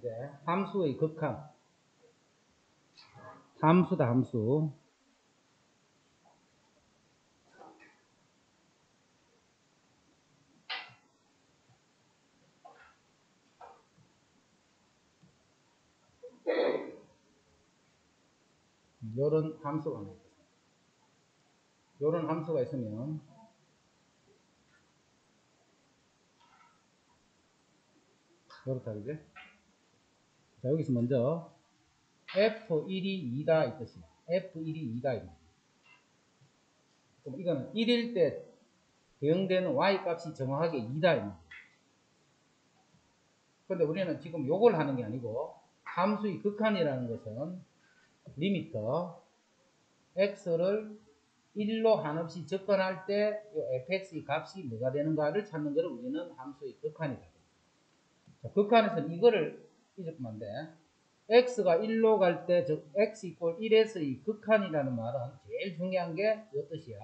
이제 함수의 극한. 함수다, 함수. 요런 함수가 있습니다. 요런 함수가 있으면 요렇다, 그지? 자, 여기서 먼저 F1이 2다 이 뜻이야. F1이 2다 이 뜻이야. 그럼 이거는 1일 때 대응되는 Y 값이 정확하게 2다 이 말이야. 근데 우리는 지금 요걸 하는 게 아니고 함수의 극한이라는 것은 리미터 x를 1로 한없이 접근할 때 이 fx의 값이 뭐가 되는가를 찾는 것을 우리는 함수의 극한이다. 자, 극한에서는 이거를 잊으면 안 돼. x가 1로 갈 때, 즉 x 이꼴 1에서의 극한이라는 말은 제일 중요한 게 이 뜻이야.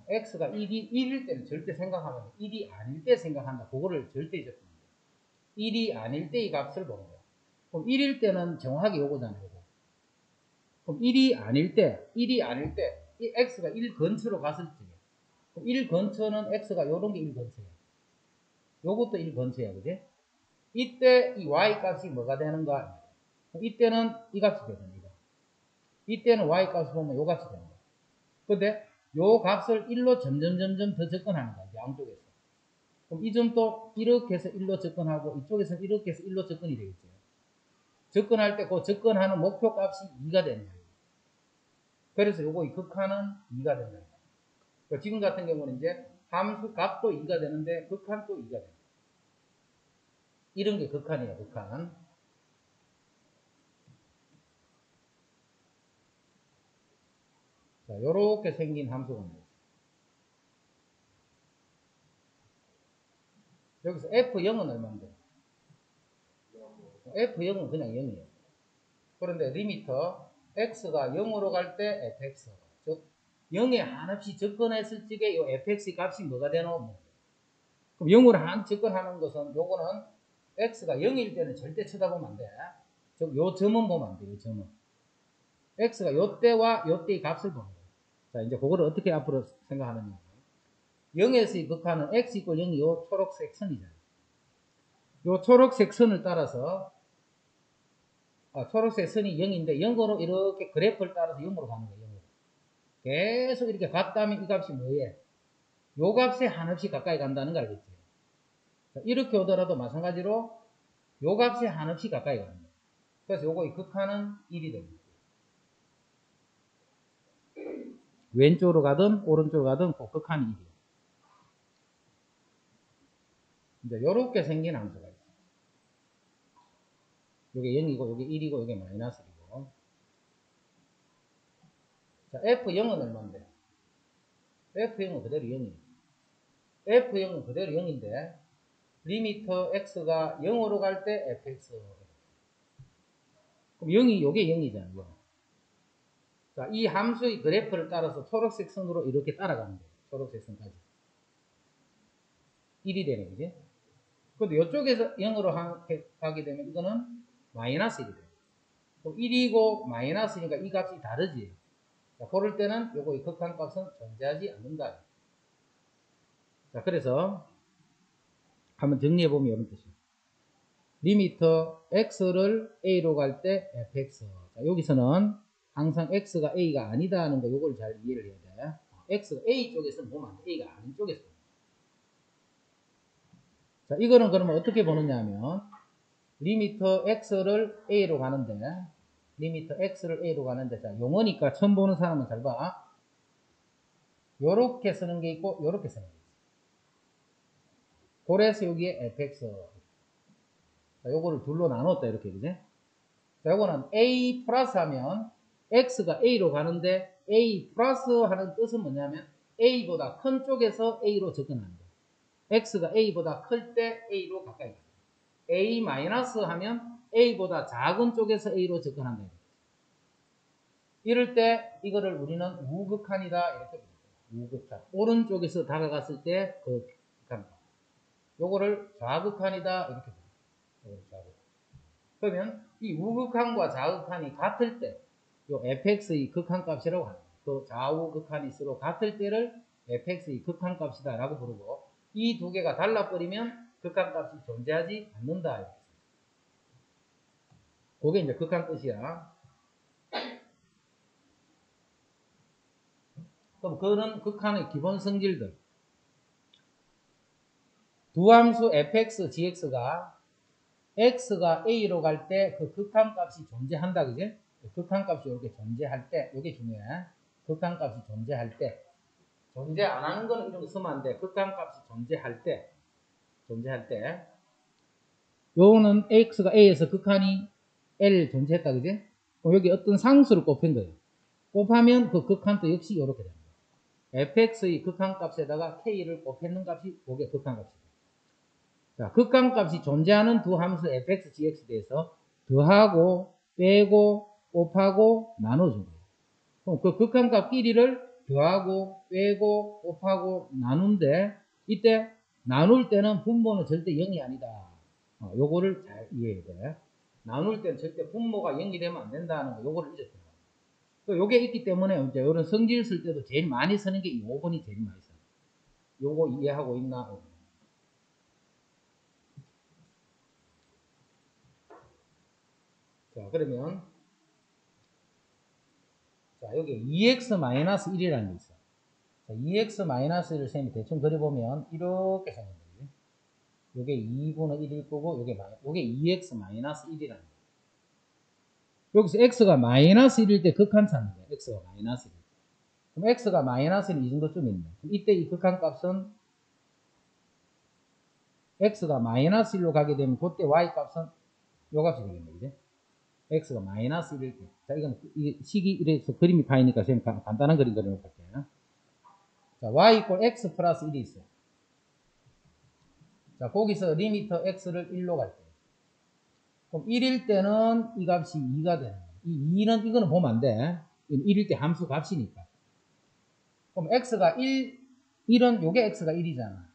x가 1일 때는 절대 생각하면 돼. 1이 아닐 때 생각한다. 그거를 절대 잊으면 안 돼. 1이 아닐 때의 값을 보는 거야. 그럼 1일 때는 정확하게 요거잖아요. 요거. 그럼 1이 아닐 때, 이 x가 1 근처로 갔을 때, 그럼 1 근처는 x가 요런 게 1 근처야. 요것도 1 근처야, 그지? 이때 이 y 값이 뭐가 되는가? 이때는 이 값이 되는 거야. 이때는 y 값을 보면 요 값이 되는 거야. 근데 요 값을 1로 점점 더 접근하는 거야, 양쪽에서. 그럼 이 점도 이렇게 해서 1로 접근하고 이쪽에서는 이렇게 해서 1로 접근이 되겠죠. 접근할 때 그 접근하는 목표 값이 2가 되는 거예요. 그래서 요거 이 극한은 2가 된다. 그러니까 지금 같은 경우는 이제 함수 값도 2가 되는데 극한도 2가 됩니다. 이런 게 극한이에요, 극한. 자, 요렇게 생긴 함수가 있습니다. 여기서 F0은 얼마인데? F0은 그냥 0이에요. 그런데 리미터 x가 0으로 갈 때 fx, 즉 0에 한없이 접근했을 적에 이 fx 값이 뭐가 되노? 그럼 0으로 한 접근하는 것은 요거는 x가 0일 때는 절대 쳐다보면 안 돼. 즉 요 점은 보면 안 돼. 요 점은 x가 요 때와 요 때의 값을 보는 거예요. 자, 이제 그거를 어떻게 앞으로 생각하느냐. 0에서의 극한은 x 이꼴 0이 요 초록색 선이잖아요. 요 초록색 선을 따라서 초록색 선이 0인데 0으로 이렇게 그래프를 따라서 0으로 가는 거예요. 0으로. 계속 이렇게 갔다면 이 값이 뭐예요? 요 값에 한없이 가까이 간다는 거 알겠지? 이렇게 오더라도 마찬가지로 요 값에 한없이 가까이 가는 거예요. 그래서 요거의 극한은 1이 됩니다. 왼쪽으로 가든 오른쪽으로 가든 그 극한이 1이에요. 이제 요렇게 생긴 함수가 있어요. 요게 0이고 요게 1이고 요게 마이너스이고. 자, F0은 얼마인데? F0은 그대로 0이에요. F0은 그대로 0인데 리미터 x가 0으로 갈 때 fx. 그럼 0이 요게 0이잖아요. 자, 이 함수의 그래프를 따라서 초록색 선으로 이렇게 따라가는 거예요. 초록색 선까지. 1이 되는 거지. 근데 이쪽에서 0으로 가게 되면 이거는 마이너스 1이 돼요. 그럼 1이고 마이너스니까 이 값이 다르지. 자, 그럴 때는 요거의 극한값은 존재하지 않는다. 자, 그래서 한번 정리해보면 이런 뜻이에요. 리미터 x를 a로 갈 때 fx. 자, 여기서는 항상 x가 a가 아니다 하는 거 요걸 잘 이해를 해야 돼. x가 a 쪽에서는 보면 안 돼. a가 아닌 쪽에서. 자, 이거는 그러면 어떻게 보느냐 하면 리미터 x를 a로 가는데 리미터 x를 a로 가는데 자, 용어니까 처음 보는 사람은 잘 봐. 요렇게 쓰는 게 있고 요렇게 쓰는 게 있어. 그래서 여기에 fx. 자, 요거를 둘로 나눴다 이렇게 그지? 자, 요거는 a 플러스 하면 x가 a로 가는데 a 플러스 하는 뜻은 뭐냐면 a보다 큰 쪽에서 a로 접근하는 거예요. x가 a보다 클 때 a로 가까이 가요. a 마이너스 하면 a보다 작은 쪽에서 a로 접근한다. 이럴 때 이거를 우리는 우극한이다 이렇게 부릅니다. 우극한. 오른쪽에서 다가갔을 때 그 극한. 요거를 좌극한이다 이렇게 부릅니다. 그러면 이 우극한과 좌극한이 같을 때, 요 fx의 극한값이라고 합니다. 그 좌우 극한이 서로 같을 때를 fx의 극한값이다라고 부르고, 이 두 개가 달라버리면 극한값이 존재하지 않는다. 그게 이제 극한 뜻이야. 그럼 그런 극한의 기본 성질들. 두 함수 fx, gx가 x가 a로 갈 때 그 극한값이 존재한다, 그지? 극한값이 이렇게 존재할 때, 이게 중요해. 극한값이 존재할 때, 존재 안 하는 거는 이런 거 쓰면 안 돼. 극한값이 존재할 때, 요거는 x가 a에서 극한이 l 존재했다, 그지? 그럼 여기 어떤 상수를 곱한 거예요. 곱하면 그 극한도 역시 이렇게 됩니다. fx의 극한값에다가 k를 곱했는 값이 그게 극한값이다. 자, 극한값이 존재하는 두 함수 fx, gx에 대해서 더하고, 빼고, 곱하고, 나눠준 거예요. 그럼 그 극한값끼리를 더하고, 빼고, 곱하고, 나눈데, 이때 나눌 때는 분모는 절대 0이 아니다. 요거를 잘 이해해야 돼. 나눌 때는 절대 분모가 0이 되면 안 된다는 거, 요거를 잊었던 거예요. 요게 있기 때문에 이제 요런 성질 쓸 때도 제일 많이 쓰는 게 이 5번이 제일 많이 써요. 요거 이해하고 있나? 자, 그러면, 자, 여기 2x-1이라는 게 있어. 자, 2x-1을 쌤이 대충 그려보면, 이렇게 생깁니다. 요게 2분의 1일 거고, 요게 2x-1이라는 거예요. 여기서 x가 마이너스 1일 때 극한 찾는 거예요. x가 마이너스 1. 그럼 x가 마이너스 1 이 정도쯤입니다. 이때 이 극한 값은 x가 마이너스 1로 가게 되면, 그때 y 값은 요 값이 되겠네요. 그죠? x가 마이너스 1일 때. 자, 이건 식이 이래서 그림이 파이니까 쌤 간단한 그림 그려놓을게요. 자, y 이꼴 x 플러스 1이 있어요. 자, 거기서 리미터 x를 1로 갈 때. 그럼 1일 때는 이 값이 2가 되는 거예요. 이 2는, 이거는 보면 안 돼. 1일 때 함수 값이니까. 그럼 x가 1은 요게 x가 1이잖아.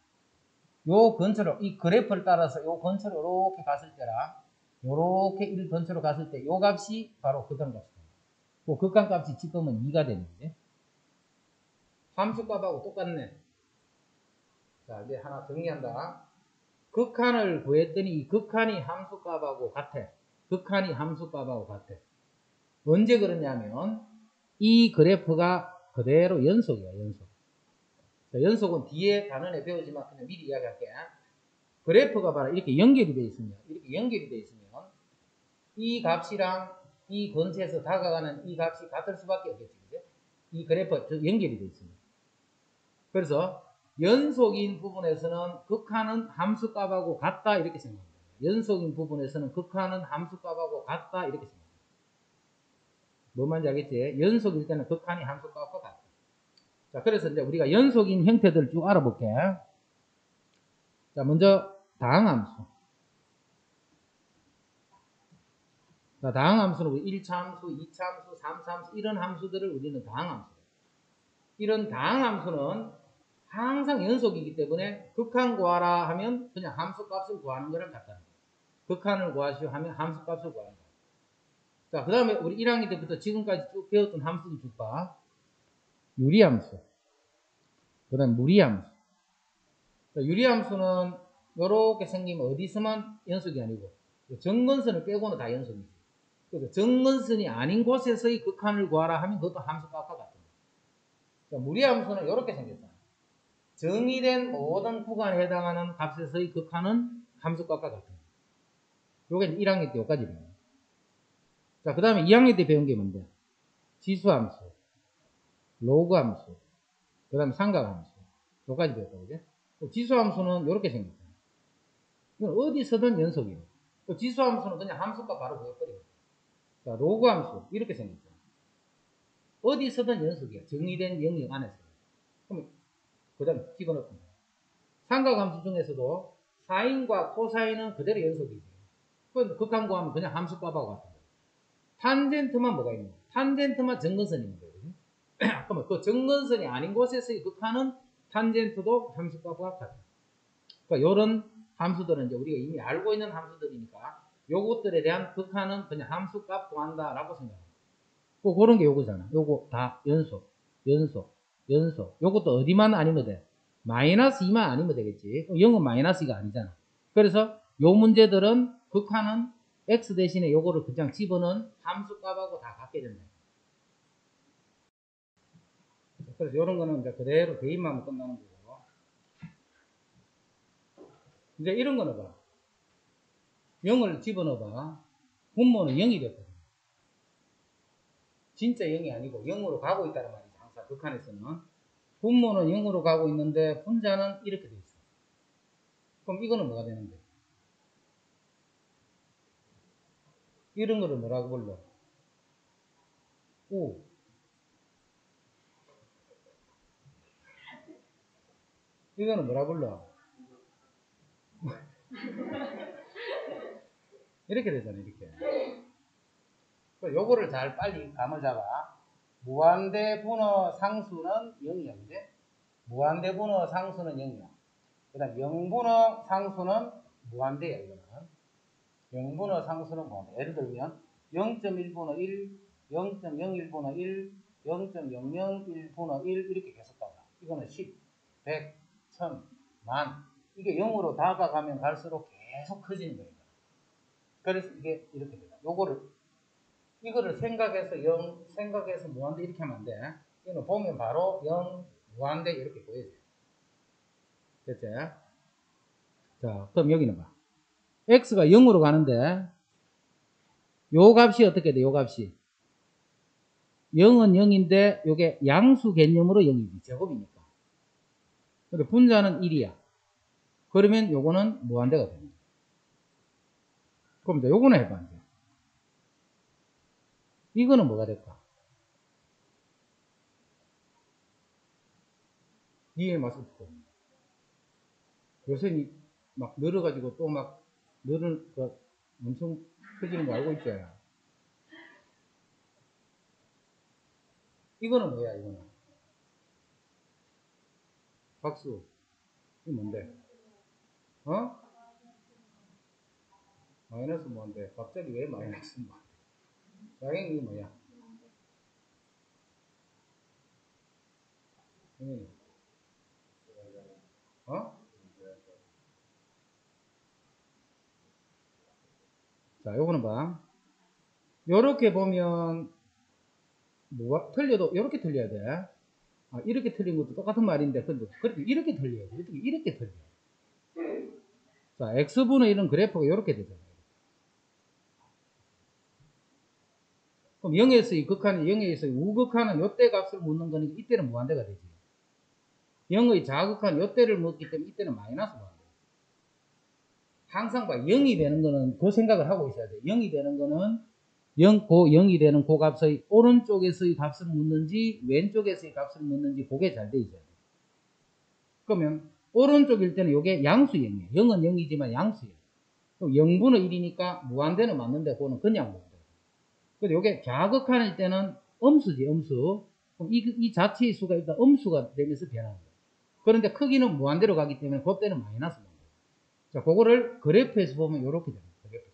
요 근처로, 이 그래프를 따라서 요 근처로 이렇게 갔을 때라, 요렇게 1 근처로 갔을 때 요 값이 바로 극한값이다. 그 극한값이 지금은 2가 되는데, 함수값하고 똑같네. 자, 이제 하나 정리한다. 극한을 구했더니 이 극한이 함수값하고 같아. 극한이 함수값하고 같아. 언제 그러냐면 이 그래프가 그대로 연속이야, 연속. 자, 연속은 뒤에 단원에 배우지만 그냥 미리 이야기할게. 그래프가 바로 이렇게 연결이 되어 있으면, 이 값이랑 이 근처에서 다가가는 이 값이 같을 수밖에 없겠지. 그죠? 이 그래프 연결이 되어 있습니다. 그래서 연속인 부분에서는 극한은 함수값하고 같다 이렇게 생각합니다. 연속인 부분에서는 극한은 함수값하고 같다 이렇게 생각합니다. 뭔 말인지 알겠지? 연속일 때는 극한이 함수값과 같다. 자, 그래서 이제 우리가 연속인 형태들을 쭉 알아볼게. 자, 먼저 다항함수. 자, 다항함수는 1차함수, 2차함수, 3차함수 이런 함수들을 우리는 다항함수. 이런 다항함수는 항상 연속이기 때문에 극한 구하라 하면 그냥 함수값을 구하는 거랑 같다는 거예요. 극한을 구하시오 하면 함수값을 구하는 거예요. 자, 그 다음에 우리 1학년 때부터 지금까지 쭉 배웠던 함수도 줄까? 유리함수. 그 다음에 무리함수. 자, 유리함수는 이렇게 생기면 어디서만 연속이 아니고 정근선을 빼고는 다 연속이지. 그래서 정근선이 아닌 곳에서의 극한을 구하라 하면 그것도 함수값과 같은 거예요. 자, 무리함수는 이렇게 생겼잖아. 정의된 모든 구간에 해당하는 값에서의 극한은 함수값과 같은 거예요. 요게 1학년 때 여기까지 배워요. 자, 그 다음에 2학년 때 배운 게 뭔데? 지수함수, 로그함수, 그 다음에 삼각함수. 여기까지 배웠다, 그죠? 지수함수는 이렇게 생겼잖아. 이건 어디서든 연속이에요. 지수함수는 그냥 함수값 바로 구해버려요. 자, 로그함수, 이렇게 생겼잖아. 어디서든 연속이야. 정의된 영역 안에서. 그럼, 그 다음에 집어넣습니다. 삼각함수 중에서도 사인과 코사인은 그대로 연속이지. 그건 극한 구하면 그냥 함수값하고 같은 거예요. 탄젠트만 뭐가 있는 거예요? 탄젠트만 정근선이 있는 거예요. 그러면 그 정근선이 아닌 곳에서의 극한은 탄젠트도 함수값과 같아요. 그러니까 이런 함수들은 이제 우리가 이미 알고 있는 함수들이니까 요것들에 대한 극한은 그냥 함수값 구한다라고 생각합니다. 뭐 그런 게 요거잖아. 요거 다 연속. 요것도 어디만 아니면 돼? 마이너스 2만 아니면 되겠지. 0은 마이너스 2가 아니잖아. 그래서 요 문제들은 극한은 x 대신에 요거를 그냥 집어넣은 함수값하고 다 같게 된다. 그래서 요런 거는 이제 그대로 대입만 하면 끝나는 거고. 이제 이런 거는 봐. 0을 집어넣어봐. 분모는 0이 됐거든. 진짜 0이 아니고 0으로 가고 있다는 말이지. 항상 극한에서는. 분모는 0으로 가고 있는데 분자는 이렇게 돼 있어. 그럼 이거는 뭐가 되는데? 이런 거를 뭐라고 불러? 우. 이거는 뭐라 불러? 이렇게 되잖아, 이렇게. 요거를 잘 빨리 감을 잡아. 무한대 분호 상수는 0이야, 그제? 무한대 분호 상수는 0이야. 그 다음 0분호 상수는 무한대야, 이거는. 0분호 상수는 무한대. 예를 들면 0.1분호 1, 0.01분호 1, 0.001분호 1 이렇게 계속 가봐. 이거는 10, 100, 1000, 만. 이게 0으로 다가가면 갈수록 계속 커지는 거예요. 그래서 이게 이렇게 돼요. 이거를 생각해서 무한대 이렇게 하면 안 돼. 이거는 보면 바로 0, 무한대 이렇게 보여져요. 됐지? 자, 그럼 여기는 봐. x가 0으로 가는데, 요 값이 어떻게 돼, 요 값이? 0은 0인데, 요게 양수 개념으로 0이지, 제곱이니까. 근데 분자는 1이야. 그러면 요거는 무한대가 됩니다. 그럼 이제 요거는 해봐, 이제. 이거는 뭐가 될까? 이해 맞을 거. 요새 막 늘어가지고 또 막 엄청 커지는 거 알고 있지? 이거는 뭐야, 이거는? 박수. 이게 뭔데? 어? 마이너스 뭔데? 갑자기 왜 마이너스 뭐? 양행이 뭐야? 양행이. 어? 자, 요거는 봐. 요렇게 보면, 틀려도, 요렇게 틀려야 돼. 아, 이렇게 틀린 것도 똑같은 말인데, 근데, 그래도 이렇게 틀려야 돼. 이렇게 틀려. 자, x분의 1은 그래프가 요렇게 되잖아요. 그럼 0에서 이 극한은 0에서 우극한은 요때 값을 묻는 거니까 이때는 무한대가 되지. 0의 자극한 요때를 묻기 때문에 이때는 마이너스 무한대. 항상 봐. 0이 되는 거는 그 생각을 하고 있어야 돼. 0이 되는 거는 0이 되는 그 값의 오른쪽에서의 값을 묻는지 왼쪽에서의 값을 묻는지 그게 잘 돼 있어야 돼. 그러면 오른쪽일 때는 이게 양수형이에요. 0은 0이지만 양수형. 그럼 0분의 1이니까 무한대는 맞는데 그거는 그냥 무한대. 근데 이게 자극한일 때는 음수지, 음수. 그럼 이 자체의 수가 일단 음수가 되면서 변하는 거예요. 그런데 크기는 무한대로 가기 때문에 그때는 마이너스 무한대. 자, 그거를 그래프에서 보면 이렇게 됩니다. 그래프에서.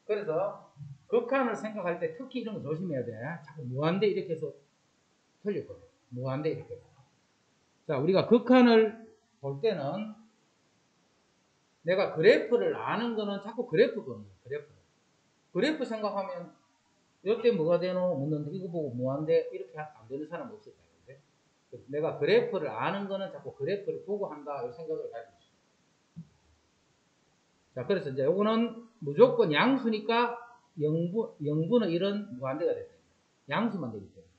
그래서 극한을 생각할 때 특히 이런 거 조심해야 돼. 자꾸 무한대 이렇게 해서 틀렸거든. 무한대 이렇게 해서. 자, 우리가 극한을 볼 때는 내가 그래프를 아는 거는 자꾸 그래프 보는 거예요. 그래프 생각하면 이때 뭐가 되노 묻는데 이거 보고 무한대 이렇게 안 되는 사람 없을 거예요. 내가 그래프를 아는 거는 자꾸 그래프를 보고 한다 이 생각을 가지고 있어요. 자, 그래서 이제 요거는 무조건 양수니까 0분의 1은 무한대가 됐어요. 양수만 되기 때문에.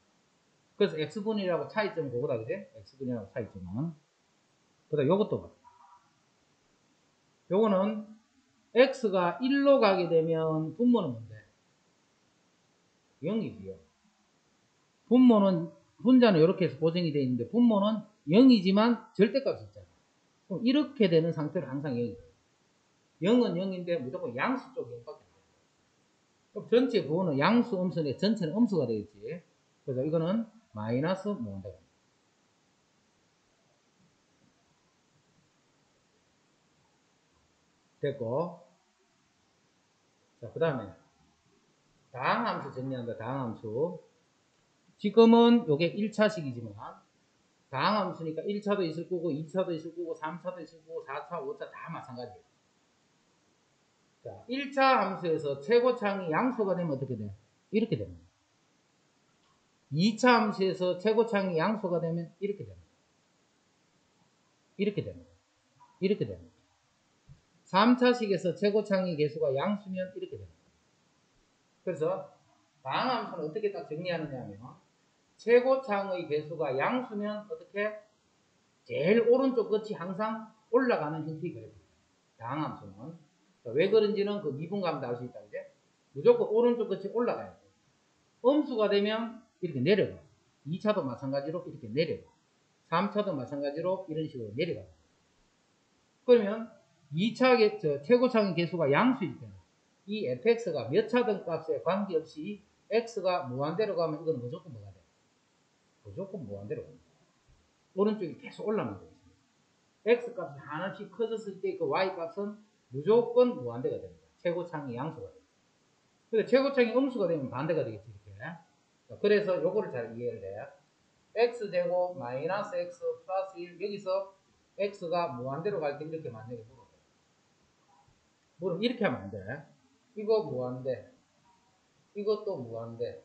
그래서 x분이라고 차이점은 그거다, 그지? x분이라고 차이점은. 그 다음 요것도 봐. 요거는 x가 1로 가게 되면 분모는 뭔데? 0이지요. 분자는 이렇게 해서 고정이 되어 있는데 분모는 0이지만 절대값이 있잖아. 그럼 이렇게 되는 상태로 항상 0이에요. 0은 0인데 무조건 양수 쪽 0밖에 안 돼요. 그럼 전체 부호는 양수, 음수인데 전체는 음수가 되겠지. 그래서 이거는 마이너스 무한대가. 됐고. 자, 그 다음에 다항함수 정리한다. 다항함수. 지금은 요게 1차식이지만 다항함수니까 1차도 있을 거고 2차도 있을 거고 3차도 있을 거고 4차, 5차 다 마찬가지예요. 자, 1차 함수에서 최고차항이 양수가 되면 어떻게 돼? 이렇게 됩니다. 2차 함수에서 최고차항이 양수가 되면 이렇게 됩니다. 이렇게 됩니다. 이렇게 됩니다. 3차식에서 최고차항의 개수가 양수면 이렇게 됩니다. 그래서 다항함수는 어떻게 딱 정리하느냐 하면 최고차항의 개수가 양수면 어떻게? 제일 오른쪽 끝이 항상 올라가는 형태의 그래프입니다. 다항함수는. 왜 그런지는 그 미분가면 알 수 있다. 이제 무조건 오른쪽 끝이 올라가야 돼요. 음수가 되면 이렇게 내려가. 2차도 마찬가지로 이렇게 내려가. 3차도 마찬가지로 이런 식으로 내려가. 그러면 2차 최고차항의 개수가 양수일 때는 이 fx가 몇 차든 값에 관계없이 x가 무한대로 가면 이거는 무조건 뭐가 돼? 무조건 무한대로 갑니다. 오른쪽이 계속 올라가는 거죠. x 값이 하나씩 커졌을 때 그 y 값은 무조건 무한대가 됩니다. 최고차항이 양수가 됩니다. 근데 최고차항이 음수가 되면 반대가 되겠지, 이렇게. 그래서 요거를 잘 이해를 해. x제곱 마이너스 x 플러스 1 여기서 x가 무한대로 갈 때 이렇게 만약에 물어요. 물으면 이렇게 하면 안 돼. 이거 무한대, 이것도 무한대.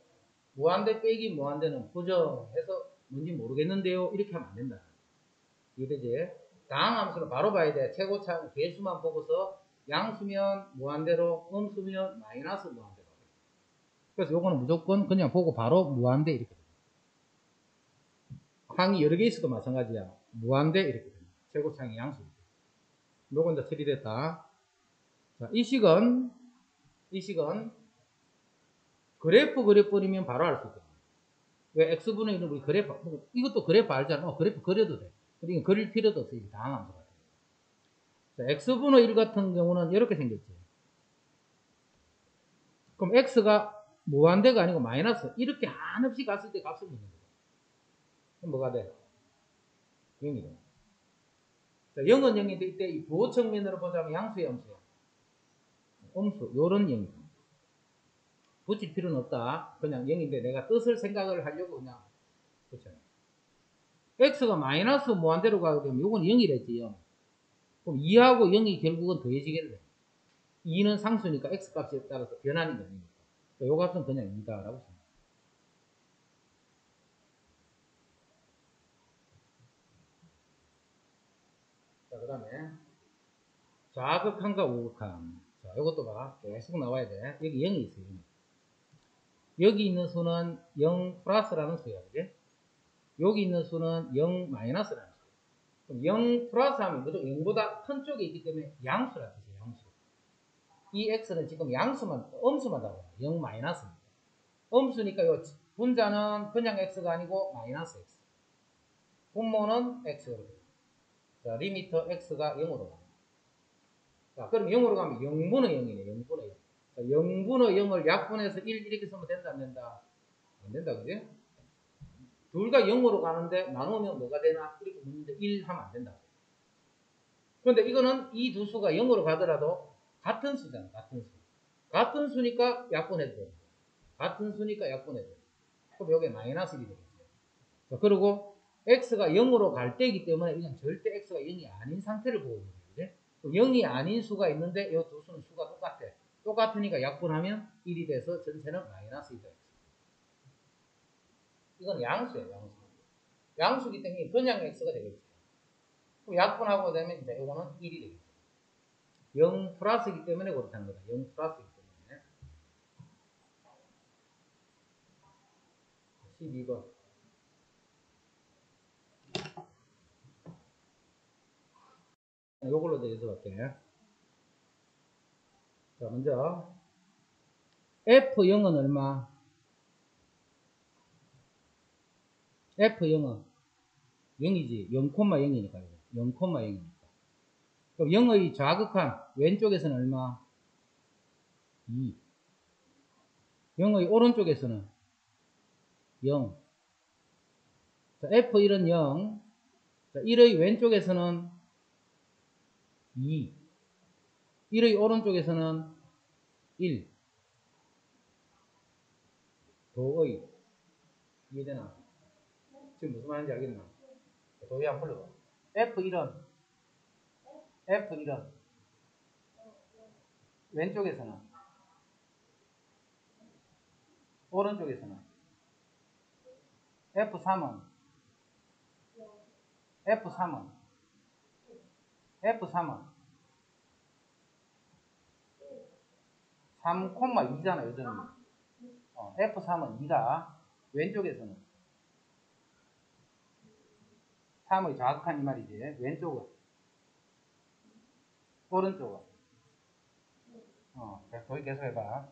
무한대 빼기 무한대는 부정해서 뭔지 모르겠는데요. 이렇게 하면 안 된다. 이해되지? 다항함수는 바로 봐야 돼. 최고차항 개수만 보고서 양수면 무한대로, 음수면 마이너스 무한대로. 그래서 요거는 무조건 그냥 보고 바로 무한대 이렇게 됩니다. 항이 여러 개 있어도 마찬가지야. 무한대 이렇게 됩니다. 최고차항이 양수. 요건 다 처리됐다. 자, 이 식은 그래프 그려버리면 바로 알 수 있거든요. 왜 x분의 1은 우리 그래프, 이것도 그래프 알잖아. 그래프 그려도 돼. 그러니까 그릴 필요도 없어. 이게 다항함수 같은 거. 자, x분의 1 같은 경우는 이렇게 생겼지. 그럼 x가 무한대가 아니고 마이너스 이렇게 한없이 갔을 때 값을 묻는 거야. 그럼 뭐가 돼? 0이 돼. 자, 0은 0인데 이때 이 부호 측면으로 보자면 양수의 음수야. 음수, 요런 0이다. 붙일 필요는 없다. 그냥 0인데 내가 뜻을 생각을 하려고 그냥 붙여요. x가 마이너스 무한대로 가게 되면 요건 0이랬지, 0. 그럼 2하고 0이 결국은 더해지겠네. 2는 상수니까 x 값에 따라서 변하는 게 아니니까. 요 값은 그냥 2다라고 생각합니다. 자, 그 다음에 좌극함과 우극함. 자, 요것도 봐. 계속 나와야 돼. 여기 0이 있어요. 0. 여기 있는 수는 0 플러스라는 수야. 그지? 여기 있는 수는 0 마이너스라는 수. 그럼 0 플러스 하면 무조건 0보다 큰 쪽에 있기 때문에 양수라는 뜻이에요. 양수. 이 x는 지금 양수만, 음수만 나와요. 0 마이너스입니다. 음수니까 요 분자는 그냥 x가 아니고 마이너스 x. 분모는 x로 돼요. 자, 리미터 x가 0으로 갑니다. 자, 그럼 0으로 가면 0분의 0이네. 0분의 0. 자, 0분의 0을 약분해서 1 이렇게 쓰면 된다, 안 된다? 안 된다, 그지? 둘 다 0으로 가는데 나누면 뭐가 되나? 이렇게 묻는데 1 하면 안 된다. 그런데 이거는 이 두 수가 0으로 가더라도 같은 수잖아, 같은 수. 같은 수니까 약분해도 돼. 같은 수니까 약분해도 돼. 그럼 여기 마이너스 1이 되겠죠. 자, 그리고 x가 0으로 갈 때이기 때문에 이건 절대 x가 0이 아닌 상태를 보고 있는 거예요. 0이 아닌 수가 있는데 이 두 수는 수가 똑같아. 똑같으니까 약분하면 1이 돼서 전체는 마이너스 2다. 이건 양수예요, 양수. 양수기 때문에 그냥 x가 되겠죠. 그럼 약분하고 되면 이제 이거는 1이 되겠죠. 0 플러스이기 때문에 그렇다는 거다. 0 플러스이기 때문에. 12번. 요걸로 대해서 볼게요. 자, 먼저 F0은 얼마? F0은 0이지. 0,0이니까. 0,0이니까. 그럼 0의 좌극한 왼쪽에서는 얼마? 2. 0의 오른쪽에서는 0. 자, F1은 0. 자, 1의 왼쪽에서는 2. 1의 오른쪽에서는 1 도의 이해되나? 지금 무슨 말인지 알겠나? 도의 한번 불러봐. F1은 왼쪽에서는 오른쪽에서는 F3은 3,2잖아 요즘. F3은 2다. 왼쪽에서는 3의 정확한 이 말이지. 왼쪽은 오른쪽은 거기 계속 해봐.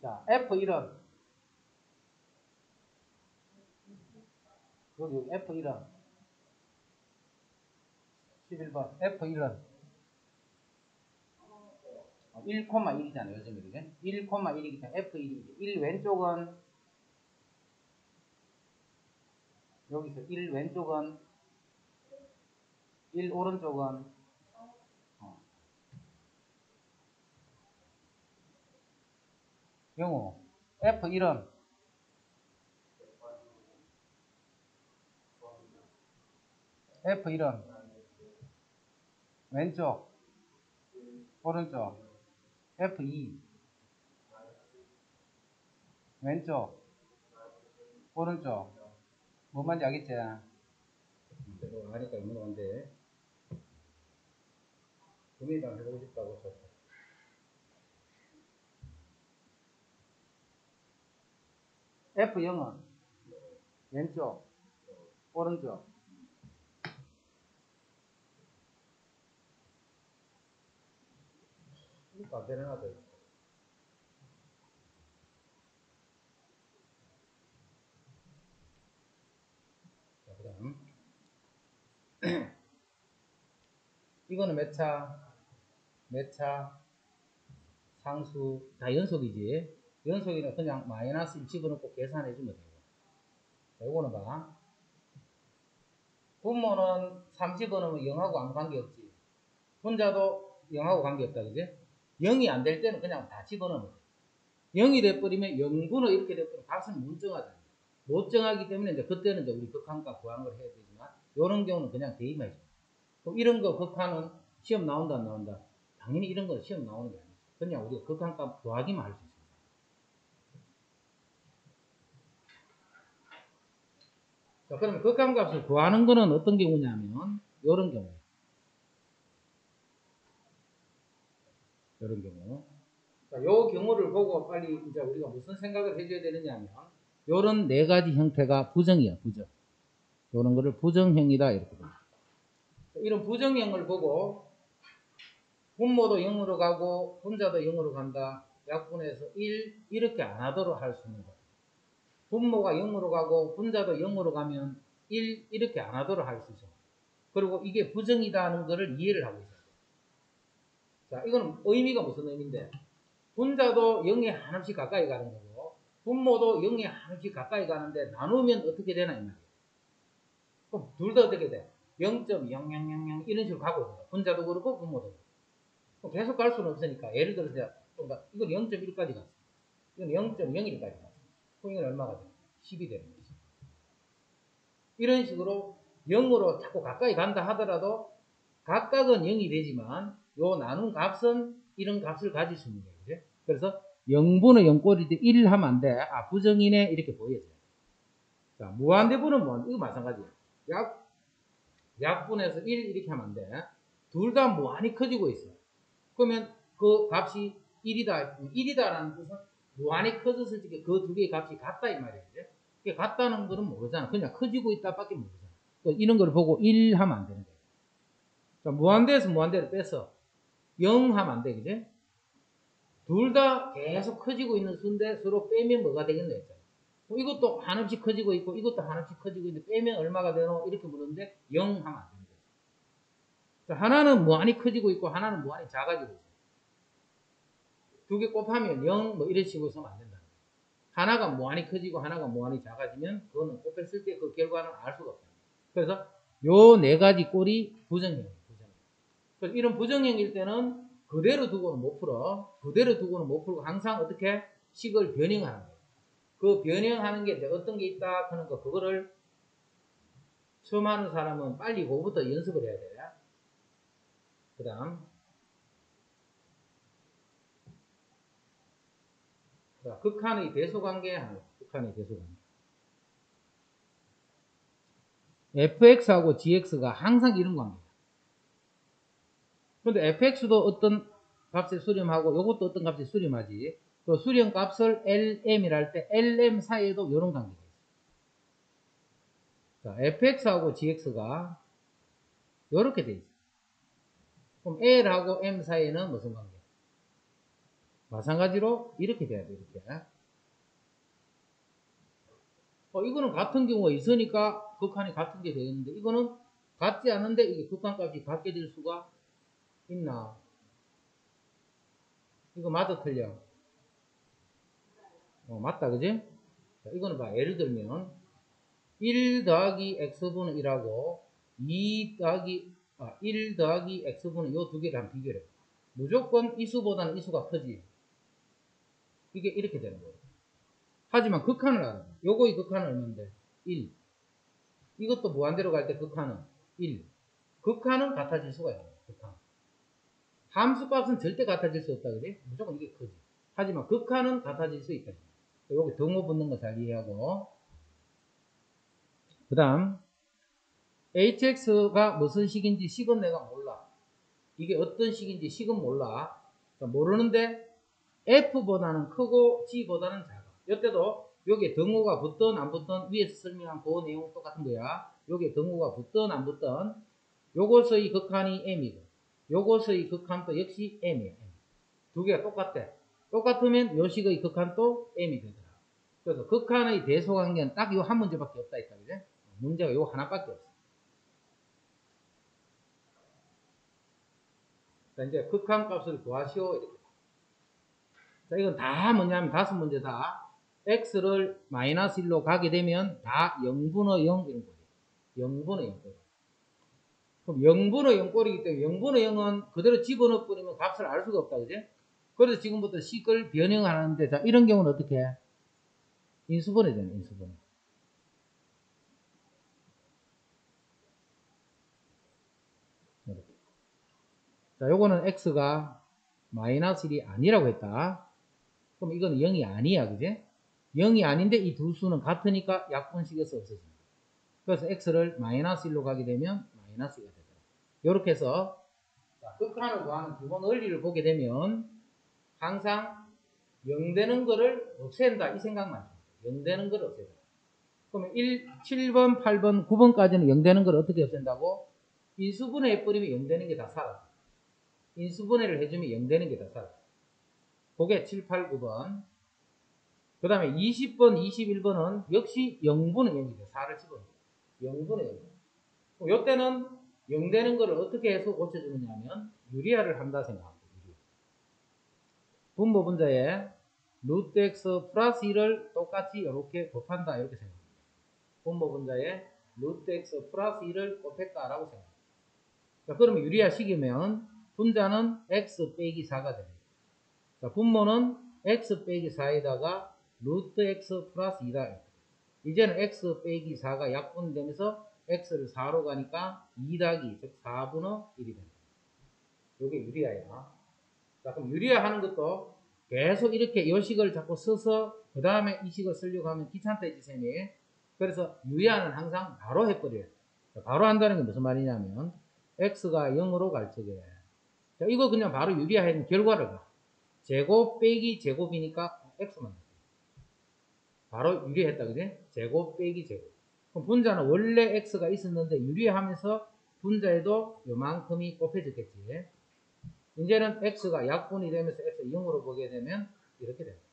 자, F1은 여기 F1은 11번 F1은 1,1이잖아요 요즘 이게 1,1이기 때문에 F1이지. 1 왼쪽은 여기서 1 왼쪽은 1 오른쪽은 영호 F1은 왼쪽 오른쪽 F2 왼쪽 오른쪽 뭔 말인지 알겠지? 너 하니까 얼마나 안돼. 고민당 해보고 싶다고 저. F0은 왼쪽 오른쪽 이거 안 되는 아들. 자, 그 다음 이거는 몇 차 상수 다 연속이지. 연속이는 그냥 마이너스 1 집어넣고 계산해주면 돼요. 자, 이거는 봐. 분모는 3 집어넣으면 0하고 아무 관계없지. 분자도 0하고 관계없다 그지? 0이 안 될 때는 그냥 다 집어넣으면 돼. 0이 돼버리면 0분의 이렇게 돼버리면 값은 못 정하잖아. 못 정하기 때문에 이제 그때는 이제 우리 극한값 구한 걸 해야 되지만 이런 경우는 그냥 대입만 해줘. 그럼 이런 거 극한은 시험 나온다 안 나온다? 당연히 이런 거는 시험 나오는 게 아니지. 그냥 우리가 극한값 구하기만 할 수 있습니다. 자, 그러면 극한값을 구하는 거는 어떤 경우냐면 이런 경우. 이런 경우. 자, 요 경우를 보고 빨리 이제 우리가 무슨 생각을 해줘야 되느냐면 요런 네 가지 형태가 부정이야, 부정. 요런 거를 부정형이다 이렇게 봅니다. 이런 부정형을 보고 분모도 0으로 가고 분자도 0으로 간다. 약분해서 1 이렇게 안 하도록 할 수 있는 거예요. 분모가 0으로 가고 분자도 0으로 가면 1 이렇게 안 하도록 할 수 있어요. 그리고 이게 부정이다는 것을 이해를 하고 있어요. 자, 이거는 의미가 무슨 의미인데 분자도 0에 한없이 가까이 가는 거고 분모도 0에 한없이 가까이 가는데 나누면 어떻게 되나 이 말이에요. 그럼 둘 다 어떻게 돼? 0.0000 이런 식으로 가고 있는 거야. 분자도 그렇고 분모도 그렇고. 계속 갈 수는 없으니까 예를 들어서 이건 0.1까지 갔어. 이건 0.01까지 갔어. 그럼 이건 얼마가 돼? 10이 되는 거지. 이런 식으로 0으로 자꾸 가까이 간다 하더라도 각각은 0이 되지만 요 나눈 값은 이런 값을 가질 수 있는 거예요. 그죠? 그래서 0분의 0꼴일 때 1 하면 안 돼. 아, 부정이네. 이렇게 보여져요. 자, 무한대분은 뭐, 이거 마찬가지예요. 약분해서 1 이렇게 하면 안 돼. 둘 다 무한히 커지고 있어. 그러면 그 값이 1이다. 1이다라는 뜻은 무한히 커졌을 때 그 두 개의 값이 같다 이 말이에요. 그게 같다는 거는 모르잖아. 그냥 커지고 있다 밖에 모르잖아. 이런 걸 보고 1 하면 안 되는 거예요. 자, 무한대에서 무한대를 빼서 0 하면 안 돼. 그지? 둘 다 계속 커지고 있는 수인데 서로 빼면 뭐가 되겠노 했잖아. 이것도 한없이 커지고 있고 이것도 한없이 커지고 있는데 빼면 얼마가 되노? 이렇게 물었는데 0 하면 안 되는 거죠. 자, 하나는 무한히 커지고 있고 하나는 무한히 작아지고 있어요. 두 개 곱하면 0 뭐 이런 식으로 쓰면 안 된다. 하나가 무한히 커지고 하나가 무한히 작아지면 그거는 곱했을 때 그 결과는 알 수가 없다. 그래서 요 네 가지 꼴이 부정이에요. 부정. 그래서 이런 부정형일 때는 그대로 두고는 못 풀어. 그대로 두고는 못 풀고 항상 어떻게 식을 변형하는 거예요. 그 변형하는 게 어떤 게 있다 하는 거, 그거를 처음 하는 사람은 빨리 그거부터 연습을 해야 돼. 그 다음 극한의 대소관계 하는 거. 극한의 대소관계. fx하고 gx가 항상 이런 관계야. 근데 fx도 어떤 값에 수렴하고 이것도 어떤 값에 수렴하지. 그 수렴 값을 LM이라 할 때 LM 사이에도 이런 관계가 있어. 자, fx하고 gx가 이렇게 돼 있어. 그럼 L하고 M 사이에는 무슨 관계? 마찬가지로 이렇게 돼야 돼. 이렇게. 이거는 같은 경우가 있으니까 극한이 같은 게 되겠는데, 이거는 같지 않은데 이게 극한값이 같게 될 수가 있나? 이거 맞아 틀려? 맞다, 그지? 자, 이거는 봐. 예를 들면 1 더하기 x분의 1하고 1 더하기 x분의 요 두 개를 한번 비교해. 무조건 이수보다는 이수가 크지. 이게 이렇게 되는 거예요. 하지만 극한을 알아. 요거의 극한은 얼마인데? 1. 이것도 무한대로 갈 때 극한은 1. 극한은 같아질 수가 있어요. 극한. 함수값은 절대 같아질 수 없다, 그래? 무조건 이게 크지. 하지만 극한은 같아질 수 있다. 요거 등호 붙는 거 잘 이해하고. 그 다음, hx가 무슨 식인지 식은 내가 몰라. 이게 어떤 식인지 식은 몰라. 그러니까 모르는데 f보다는 크고 g보다는 작아. 이때도 여기에 등호가 붙든 안 붙든 위에서 설명한 그 내용 똑같은 거야. 여기에 등호가 붙든 안 붙든 요것의 극한이 m이고 요것의 극한도 역시 m이에요. 두 개가 똑같대. 똑같으면 요 식의 극한도 m이 되더라. 그래서 극한의 대소관계는 딱 요 한 문제밖에 없다 했다. 그죠? 문제가 요 하나밖에 없어. 자, 이제 극한값을 구하시오. 이렇게. 자, 이건 다 뭐냐면 다섯 문제 다 x를 마이너스 1로 가게 되면 다 0분의 0 이런 거예요. 0분의 0 꼴. 그럼 0분의 0 꼴이기 때문에 0분의 0은 그대로 집어넣어 버리면 값을 알 수가 없다. 그지? 그래서 지금부터 식을 변형하는데, 자, 이런 경우는 어떻게 해? 인수분해 되네, 인수분해. 이렇게. 자, 요거는 x가 마이너스 1이 아니라고 했다. 그럼 이건 0이 아니야, 그지? 0이 아닌데 이 두 수는 같으니까 약분식에서 없어집니다. 그래서 x를 마이너스 1로 가게 되면 마이너스 2가 되더라. 이렇게 해서 극한을 구하는 기본 원리를 보게 되면 항상 0 되는 거를 없앤다 이 생각만 해요. 0 되는 거를 없앤다. 그러면 7번, 8번, 9번까지는 0 되는 걸 어떻게 없앤다고? 인수분해 해버리면 0 되는 게 다 살아. 인수분해를 해주면 0 되는 게 다 살아. 그게 7, 8, 9번. 그 다음에 20번, 21번은 역시 0분의 0이죠. 4를 집어넣어요. 0분의 0. 요때는 0 되는 거를 어떻게 해서 고쳐주느냐면 유리화를 한다 생각합니다. 유리화. 분모 분자에 루트 x 플러스 1을 똑같이 이렇게 곱한다 이렇게 생각합니다. 분모 분자에 루트 x 플러스 1을 곱했다라고 생각합니다. 자, 그러면 유리화식이면 분자는 x 빼기 4가 됩니다. 자, 분모는 x 빼기 4에다가 루트 x 플러스 2다. 이제는 x 빼기 4가 약분되면서 x를 4로 가니까 2 더하기 즉 4분의 1이 됩니다. 이게 유리화야. 자, 그럼 유리화 하는 것도 계속 이렇게 이 식을 자꾸 써서 그 다음에 이 식을 쓰려고 하면 귀찮다 했지 쌤이. 그래서 유리화는 항상 바로 해버려요. 바로 한다는 게 무슨 말이냐면 x가 0으로 갈 적에 자, 이거 그냥 바로 유리화하는 결과를 봐. 제곱 빼기 제곱이니까 x만 바로 유리했다, 그지? 제곱 빼기 제곱. 그럼 분자는 원래 x가 있었는데 유리하면서 분자에도 요만큼이 곱해졌겠지. 이제는 x가 약분이 되면서 x 0으로 보게 되면 이렇게 됩니다.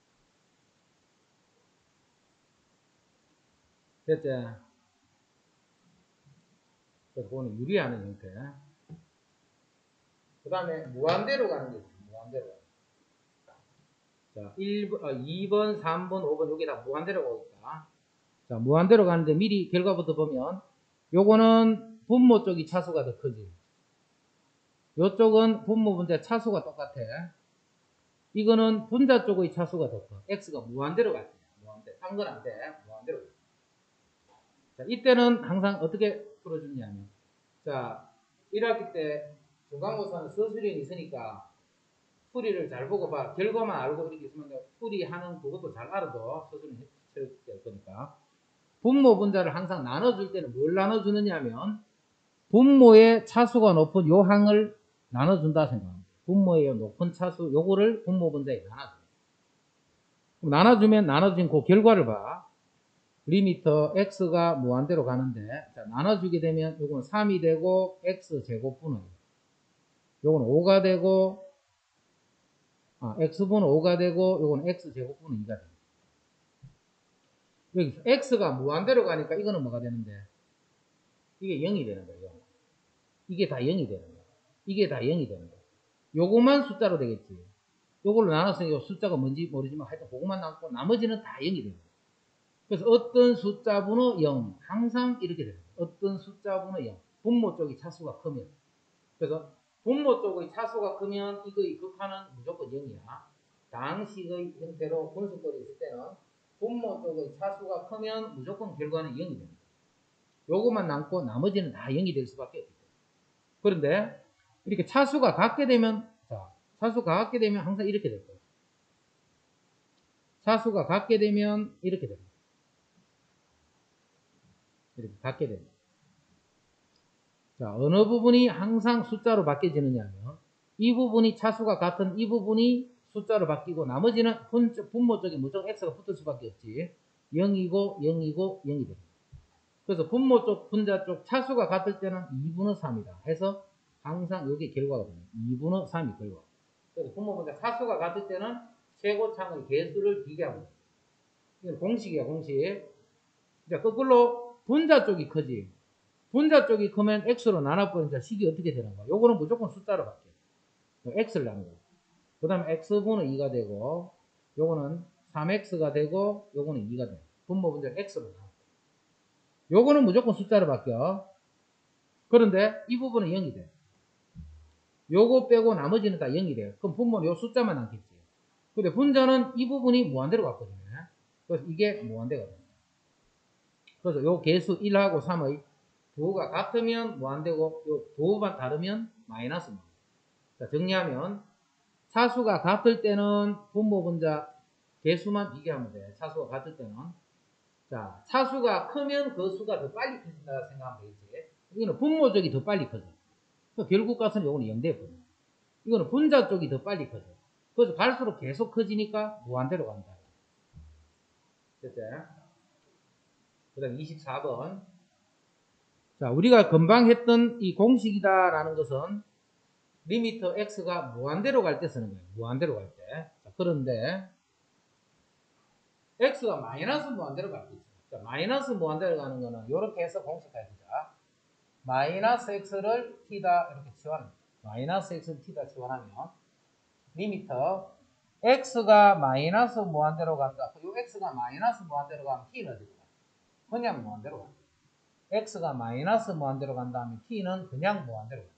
됐지? 그래서 그거는 유리하는 형태. 그 다음에 무한대로 가는 거지. 무한대로. 자, 2번, 3번, 5번 여기 다 무한대로 가겠다. 자, 무한대로 가는데 미리 결과부터 보면 요거는 분모 쪽이 차수가 더 크지. 요쪽은 분모 분자 차수가 똑같아. 이거는 분자 쪽의 차수가 더 커. x가 무한대로 갈 때. 무한대. 딴 건 안 돼. 무한대로. 자, 이때는 항상 어떻게 풀어주냐면, 자, 1학기 때 중간고사는 서술형이 있으니까 풀이를 잘 보고 봐. 결과만 알고 이렇게 있으면 풀이하는 그것도 잘 알아도 서술형이 될 거니까. 분모 분자를 항상 나눠줄 때는 뭘 나눠주느냐 하면, 분모의 차수가 높은 요 항을 나눠준다 생각합니다. 분모의 높은 차수, 요거를 분모 분자에 나눠줍니다. 그럼 나눠주면 나눠진 그 결과를 봐. 리미터 x가 무한대로 가는데, 자, 나눠주게 되면 요거는 3이 되고 x제곱분은 요거는 5가 되고, x분은 5가 되고 요거는 x제곱분은 2가 됩니다. 여기서 x가 무한대로 가니까 이거는 뭐가 되는데, 이게 0이 되는 거예요. 이게 다 0이 되는 거예요. 이게 다 0이 되는 거예요. 요거만 숫자로 되겠지. 요걸로 나눴으니 요 숫자가 뭔지 모르지만 하여튼 그거만 남고 나머지는 다 0이 됩니다. 그래서 어떤 숫자분의 0, 항상 이렇게 됩니다. 어떤 숫자분의 0, 분모 쪽이 차수가 크면. 그래서 분모 쪽의 차수가 크면 이거의 극한은 무조건 0이야. 당식의 형태로 분수꼴이 있을 때는 분모 쪽의 차수가 크면 무조건 결과는 0이 됩니다. 요것만 남고 나머지는 다 0이 될 수밖에 없기 때문에. 그런데 이렇게 차수가 같게 되면, 자, 차수가 같게 되면 항상 이렇게 될 거예요. 차수가 같게 되면 이렇게 됩니다. 이렇게 같게 됩니다. 자, 어느 부분이 항상 숫자로 바뀌어지느냐 하면, 이 부분이 차수가 같은 이 부분이 숫자로 바뀌고, 나머지는 분모 쪽에 무조건 x가 붙을 수밖에 없지. 0이고 0이고 0이 됩니다. 그래서 분모 쪽, 분자 쪽 차수가 같을 때는 2분의 3이다 해서 항상 이게 결과가 됩니다. 2분의 3이 결과. 그래서 분모 분자 차수가 같을 때는 최고창의 개수를 비교합니다. 이건 공식이야, 공식. 자, 거꾸로 분자 쪽이 크지. 분자 쪽이 크면 x로 나눠버리니까 식이 어떻게 되는 거야? 요거는 무조건 숫자로 바뀌어. x를 나누고. 그 다음에 x분은 2가 되고, 요거는 3x가 되고, 요거는 2가 돼. 분모 분자 x로 나눠. 요거는 무조건 숫자로 바뀌어. 그런데 이 부분은 0이 돼. 요거 빼고 나머지는 다 0이 돼. 그럼 분모는 요 숫자만 남겠지. 근데 분자는 이 부분이 무한대로 갔거든요. 그래서 이게 무한대가 됩니다. 그래서 요 개수 1하고 3의 부호가 같으면 무한대고, 요 부호만 다르면 마이너스입니다. 자, 정리하면 차수가 같을 때는 분모 분자 개수만 비교하면 돼. 차수가 같을 때는. 자, 차수가 크면 그 수가 더 빨리 커진다 생각하면 되겠지. 이거는 분모 쪽이 더 빨리 커져. 결국 값은 요거는 0대 버려. 이거는 분자 쪽이 더 빨리 커져. 그래서 갈수록 계속 커지니까 무한대로 간다. 됐죠? 그 다음 24번. 자, 우리가 금방 했던 이 공식이다라는 것은 리미터 x가 무한대로 갈 때 쓰는 거예요. 무한대로 갈 때. 자, 그런데 x가 마이너스 무한대로 갈 때 있어요. 자, 마이너스 무한대로 가는 거는 이렇게 해서 공식화해보자. 마이너스 x를 t다 이렇게 치환합니다. 마이너스 x를 t다 치환하면 리미터 x가 마이너스 무한대로 간다. 이 x가 마이너스 무한대로 가면 t는 어디로 가? 그냥 무한대로 가. x가 마이너스 무한대로 간다면 t는 그냥 무한대로 가.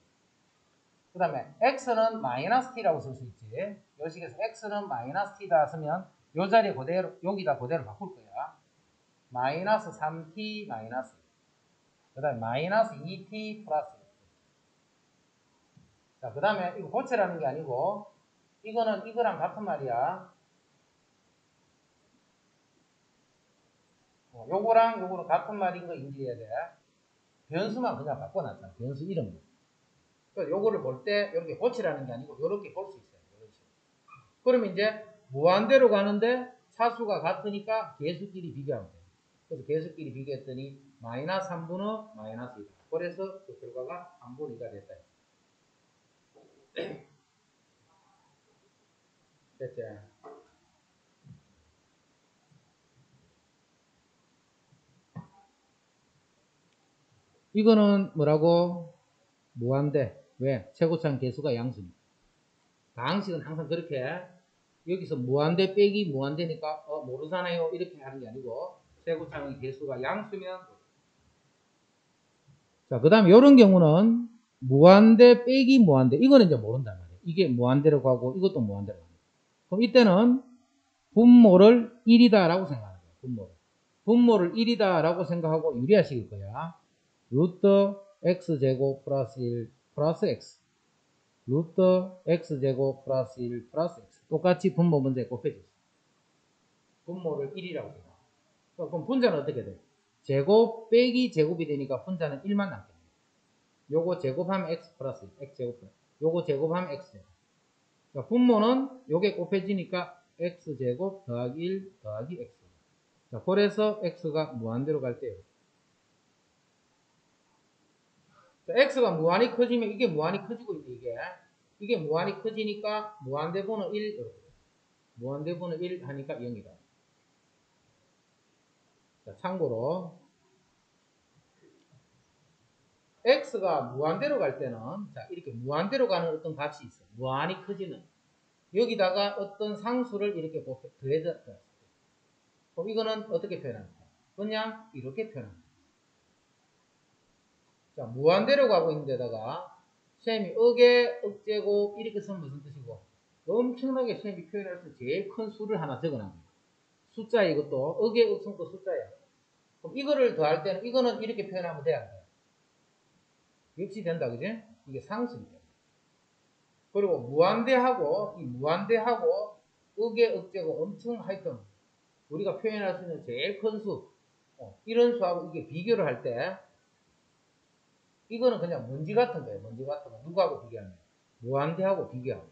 그 다음에 x는 마이너스 t라고 쓸 수 있지. 이 식에서 x는 마이너스 t다 쓰면 이 자리에 그대로, 여기다 그대로 바꿀 거야. 마이너스 3t 마이너스, 그 다음에 마이너스 2t 플러스. 자, 그 다음에 이거 고체라는 게 아니고 이거는 이거랑 같은 말이야. 요거랑 요거는 같은 말인 거 인지해야 돼. 변수만 그냥 바꿔놨잖아. 변수 이름. 그래서 요거를 볼 때 이렇게 고치라는 게 아니고 이렇게 볼 수 있어요. 이런 식으로. 그러면 이제 무한대로 가는데 차수가 같으니까 개수끼리 비교하면 돼요. 그래서 개수끼리 비교했더니 마이너스 3분의 마이너스 2다. 그래서 그 결과가 3분의 2가 됐다. 됐죠? 이거는 뭐라고? 무한대. 왜? 최고차는 개수가 양수입니다. 방식은 항상 그렇게 여기서 무한대 빼기 무한대니까 모르잖아요 이렇게 하는 게 아니고 최고차의 개수가 양수면. 자, 그 다음에 이런 경우는 무한대 빼기 무한대. 이거는 이제 모른단 말이에요. 이게 무한대로 가고 이것도 무한대로 가고. 그럼 이때는 분모를 1이다라고 생각하는 거예요. 분모를 1이다라고 생각하고 유리화식일 거야. 루트 x제곱 플러스 1 플러스 x. 루트 x제곱 플러스 1 플러스 x. 똑같이 분모 문제에 곱해줬어. 분모를 1이라고 생각해. 그럼 분자는 어떻게 돼? 제곱 빼기 제곱이 되니까 분자는 1만 남겠네. 요거 제곱하면 x 플러스 1, x제곱 플러스 요거 제곱하면 x제곱. 그러니까 분모는 요게 곱해지니까 x제곱 더하기 1 더하기 x. 자, 그래서 x가 무한대로 갈 때요. 자, x가 무한히 커지면 이게 무한히 커지고 있네, 이게 무한히 커지니까 무한대분은 1, 무한대분은 1 하니까 0이다. 자, 참고로 x가 무한대로 갈 때는 자, 이렇게 무한대로 가는 어떤 값이 있어. 무한히 커지는. 여기다가 어떤 상수를 이렇게 더해졌다. 그럼 이거는 어떻게 표현합니까? 그냥 이렇게 표현합니다. 자, 무한대로 가고 있는 데다가 셈이 억에 억제곱 이렇게 쓰면 무슨 뜻이고, 엄청나게 셈이 표현할 수 제일 큰 수를 하나 적어놔요. 숫자 이것도 억에 억성도 숫자야. 그럼 이거를 더할 때는 이거는 이렇게 표현하면 돼야 돼요. 역시 된다, 그지? 이게 상수입니다. 그리고 무한대하고 이 무한대하고 억에 억제곱 엄청 하여튼 우리가 표현할 수 있는 제일 큰 수, 이런 수하고 이게 비교를 할 때 이거는 그냥 먼지 같은 거예요. 먼지 같은 거. 누구하고 비교하면? 무한대하고 비교하고.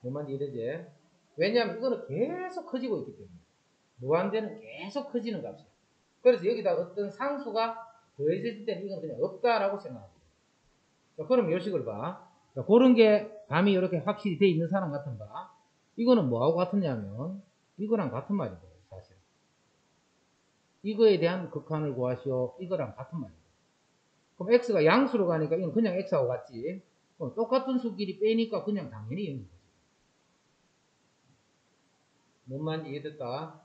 뭔 말인지 이러지? 왜냐하면 이거는 계속 커지고 있기 때문에. 무한대는 계속 커지는 값이에요. 그래서 여기다 어떤 상수가 더해졌을 때는 이건 그냥 없다라고 생각합니다. 자, 그럼 요식을 봐. 자, 그런 게 감이 이렇게 확실히 돼 있는 사람 같은가? 이거는 뭐하고 같으냐면 이거랑 같은 말이에요. 사실. 이거에 대한 극한을 구하시오. 이거랑 같은 말이에요. 그럼 x가 양수로 가니까 이건 그냥 x하고 같지. 그럼 똑같은 수끼리 빼니까 그냥 당연히 0인 거지. 뭔 말인지 이해됐다?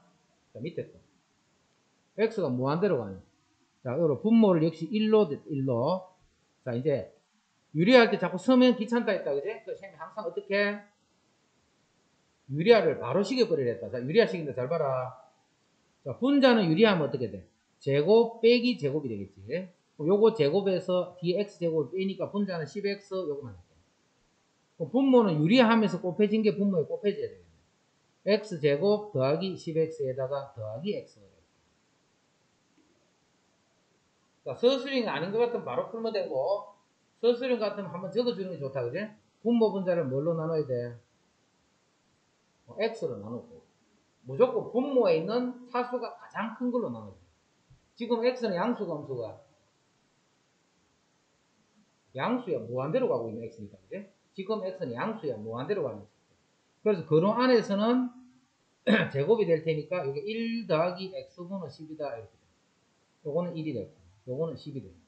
자, 밑에 거. x가 무한대로 가네. 자, 여기로 분모를 역시 1로. 자, 이제 유리할 때 자꾸 서면 귀찮다 했다, 그지? 그 쌤이 항상 어떻게? 유리화를 바로 식여버리려 했다. 자, 유리화 식인데 잘 봐라. 자, 분자는 유리하면 어떻게 돼? 제곱 빼기 제곱이 되겠지. 요거 제곱에서 뒤에 x제곱을 빼니까 분자는 10x 요거만 할게. 분모는 유리하면서 곱해진 게 분모에 곱해져야 되겠네. x제곱 더하기 10x에다가 더하기 x. 자, 서술형 아닌 것 같으면 바로 풀면 되고, 서술형 같으면 한번 적어주는 게 좋다, 그지? 분모 분자를 뭘로 나눠야 돼? x로 나누고. 무조건 분모에 있는 차수가 가장 큰 걸로 나눠야 돼. 지금 x는 양수가 음수가? 양수야. 무한대로 가고 있는 x니까, 그지? 지금 x는 양수야. 무한대로 가는 x. 그래서 그런 안에서는 제곱이 될 테니까, 이게 1 더하기 x분은 10이다. 이렇게 돼. 요거는 1이 되고, 요거는 10이 됩니다.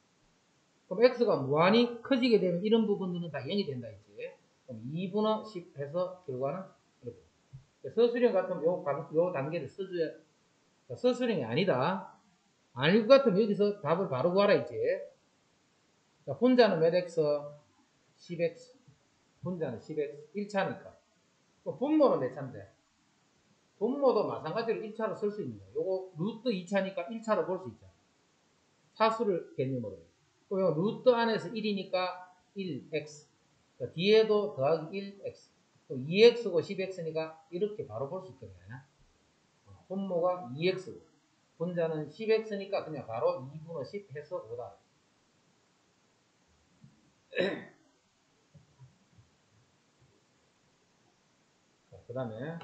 그럼 x가 무한히 커지게 되면 이런 부분들은 다 0이 된다 했지. 그럼 2분의 10 해서 결과는 이렇게. 서술형 같으면 요 단계를 써줘야. 서술형이 아니다. 아닐 것 같으면 여기서 답을 바로 구하라 했지. 자, 분자는 몇 x? 10x. 분자는 10x. 1차니까. 분모는 몇 차인데? 분모도 마찬가지로 1차로 쓸 수 있는 거야. 요거 루트 2차니까 1차로 볼 수 있잖아. 차수를 개념으로. 요 루트 안에서 1이니까 1x. 뒤에도 더하기 1x. 2x고 10x니까 이렇게 바로 볼 수 있거든요. 분모가 2x. 분자는 10x니까 그냥 바로 2분의 10 해서 5다. 그 다음에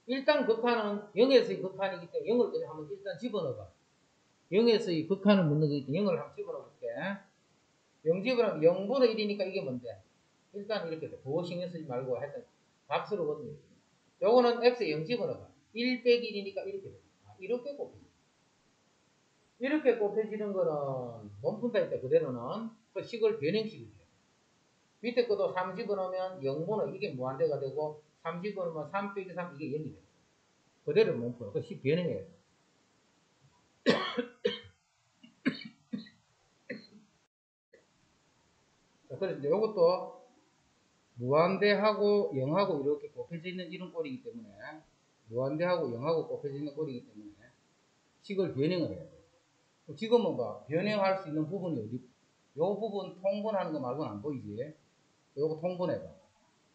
일단 극한은 0에서의 극한이기 때문에 0을 그냥 한번 일단 집어넣어봐. 0에서의 극한을 묻는 거기 때문에 0을 한번 집어넣어볼게. 0 집어넣으면 0분의 1이니까 이게 뭔데? 일단 이렇게 돼. 부호 신경 쓰지 말고 하여튼 값으로 거든요. 요거는 x에 0 집어넣어봐. 1 빼기 1이니까 이렇게 돼. 이렇게 곱해져. 이렇게 곱해지는 거는 몸푼다 했다 그대로는 그 식을 변형식이 돼요. 밑에 것도 3 집어넣으면 0분의 이게 무한대가 되고 3 집어넣으면 3 빼기 3 이게 0이 돼요. 그대로 몸푼어. 그 식 변형해요. 그래서 이제 이것도 무한대하고 0하고 이렇게 곱해져 있는 이런 꼴이기 때문에, 무한대하고 0하고 곱해져 있는 꼴이기 때문에 식을 변형을 해야 돼요. 지금은 뭐 변형할 수 있는 부분이 어디, 요 부분 통분하는 거 말고는 안 보이지? 요거 통분해봐.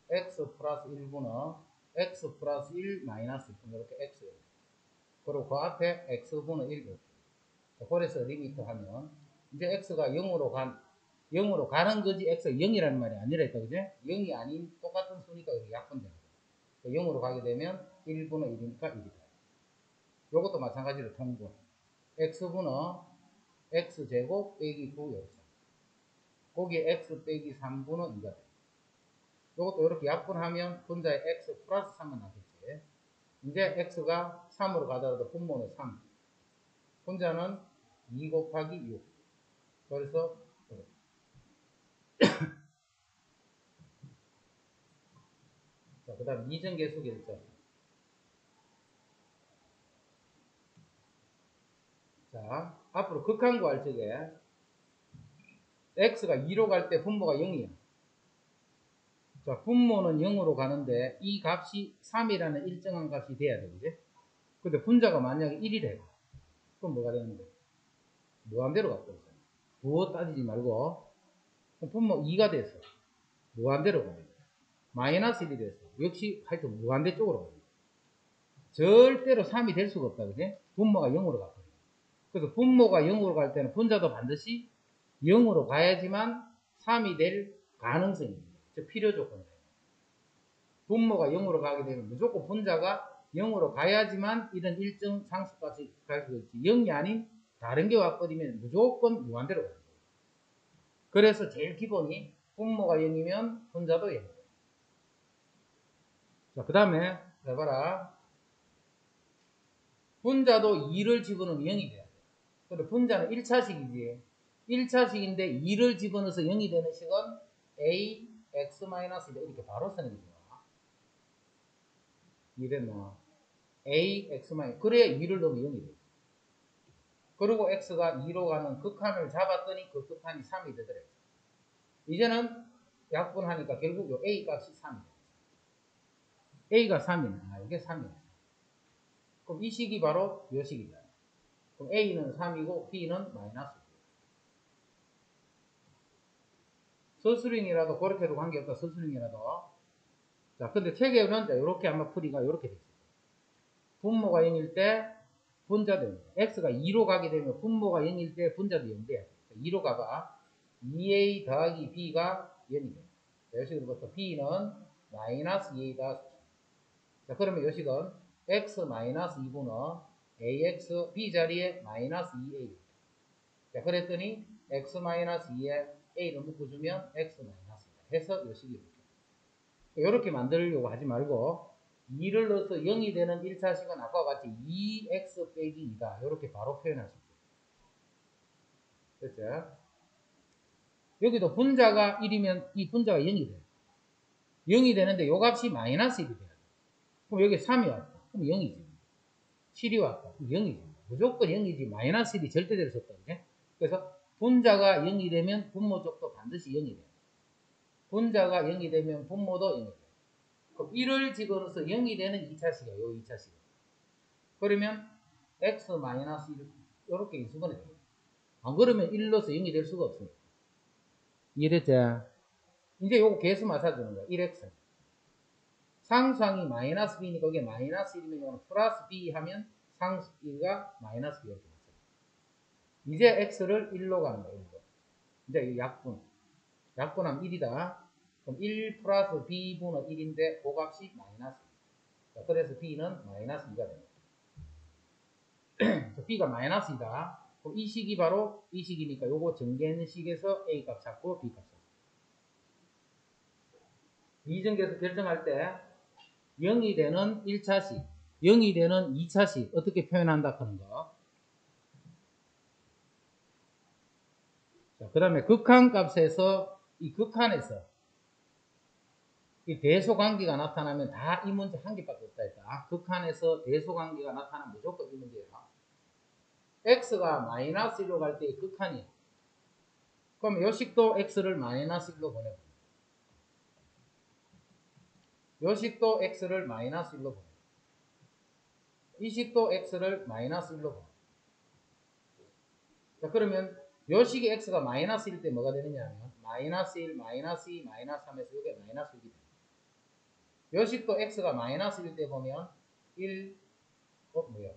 x 플러스 1분의 x 플러스 1 마이너스 1분, 이렇게 x. 그리고 그 앞에 x분의 1 이렇게. 그래서 리미트 하면 이제 x가 0으로 가는 거지, x가 0이라는 말이 아니라 했다, 그지? 0이 아닌 똑같은 수니까 이렇게 약분되는 거야. 0으로 가게 되면 1분의 1이니까 1이다. 요것도 마찬가지로 통분. x분의 x제곱 빼기 9 이렇게. 거기에 x 빼기 3분의 2가 돼. 요것도 이렇게 약분하면 분자에 x 플러스 3만 나겠지. 이제 x가 3으로 가더라도 분모는 3. 분자는 2 곱하기 6. 그래서 자, 그 다음 이정계수 결정. 자, 앞으로 극한 구할 적에 x가 2로 갈 때 분모가 0이야. 자, 분모는 0으로 가는데 이 값이 3이라는 일정한 값이 돼야 돼, 그지? 근데 분자가 만약에 1이래. 그럼 뭐가 되는데? 무한대로 갖고 있어. 부호 따지지 말고 분모 2가 돼서 무한대로 가야 돼. 마이너스 1이 돼서 역시 하여튼 무한대 쪽으로 가야 돼. 절대로 3이 될 수가 없다, 그지? 분모가 0으로 갔거든. 그래서 분모가 0으로 갈 때는 분자도 반드시 0으로 가야지만 3이 될 가능성이 있습니다. 즉 필요 조건이에요. 분모가 0으로 가게 되면 무조건 분자가 0으로 가야지만 이런 일정 상수까지 갈 수가 있지. 0이 아닌 다른 게 왔거든요. 무조건 무한대로 가는 거예요. 그래서 제일 기본이 분모가 0이면 분자도 0. 자, 그 다음에 해봐라. 분자도 2를 집어넣으면 0이 돼야 돼. 근데 분자는 1차식이지. 1차식인데 2를 집어넣어서 0이 되는 식은 a x-1다. 이렇게 바로 쓰는 게 좋아. 이랬나? a x-, 그래야 2를 넣으면 0이 돼. 그리고 x가 2로 가는 극한을 잡았더니 그 극한이 3이 되더래. 이제는 약분하니까 결국 요 a 값이 3이 돼. a가 3이네. 아, 이게 3이네. 그럼 이 식이 바로 요 식이다. 그럼 a는 3이고 b는 마이너스. 서술형이라도 그렇게 해도 관계없다. 서술형이라도. 자, 근데 책에는 이렇게 한번 풀이가 이렇게 돼 있어요. 분모가 0일 때 분자도 0. x가 2로 가게 되면 분모가 0일 때 분자도 0 돼야 돼. 2로 가봐. 2a 더하기 b가 0이 돼. 자, 요식으로부터 b는 마이너스 2a 더하기. 자, 그러면 요식은 x 마이너스 2분의 ax b 자리에 마이너스 2a. 자, 그랬더니 x 마이너스 2에 a를 묶어주면 x 마이너스 2 해서 요식이 이렇게. 이렇게 만들려고 하지 말고 2를 넣어서 0이 되는 1차식은 아까와 같이 2x 빼기 2다. 이렇게 바로 표현할 수 있어요. 됐죠? 여기도 분자가 1이면 이 분자가 0이 돼요. 0이 되는데 요 값이 마이너스 1이 돼요. 그럼 여기 3이 왔다. 그럼 0이지. 7이 왔다. 그럼 0이지. 무조건 0이지. 마이너스 1이 절대 될 수 없다. 그래서 분자가 0이 되면 분모 쪽도 반드시 0이 돼요. 분자가 0이 되면 분모도 0이 돼요. 그럼 1을 집어넣어서 0이 되는 2차식이에요. 요 2차식. 그러면 x-1 이렇게 인수분해 돼요. 안 그러면 1 넣어서 0이 될 수가 없습니다. 이해됐죠? 이제 요거 계수 맞춰주는 거야. 1x. 상수항이 마이너스 b니까 이게 마이너스 1이면 이거는 플러스 b 하면 상수 b가 마이너스 b 이렇게 맞춰요. 이제 x를 1로 가는 거야. 1로. 이제 약분. 약분하면 1이다. 그럼 1 플러스 b분의 1인데 그 값이 마이너스 2. 자, 그래서 b는 마이너스 2가 됩니다. b가 마이너스 2다. 그럼 이 식이 바로 이 식이니까 요거 정계식에서 a 값 찾고 b 값 찾고. 이정계에서 결정할 때 0이 되는 1차식, 0이 되는 2차식 어떻게 표현한다 하는 거. 자, 그 다음에 극한값에서 이 극한에서 이 대소관계가 나타나면 다 이 문제 한 개밖에 없다 했다. 극한에서 대소관계가 나타나면 무조건 이 문제야. x가 마이너스 1로 갈 때 극한이야. 그럼 요식도 x를 마이너스 1로 보내고 요식도 x를 마이너스 1로 보내고 이식도 x를 마이너스 1로 보내고 자, 그러면 요식이 x가 마이너스 1때 뭐가 되느냐 하면 마이너스 1, 마이너스 2, 마이너스 3에서 이게 마이너스 1이 됩니다. 요식도 x가 마이너스 1때 보면 1, 뭐야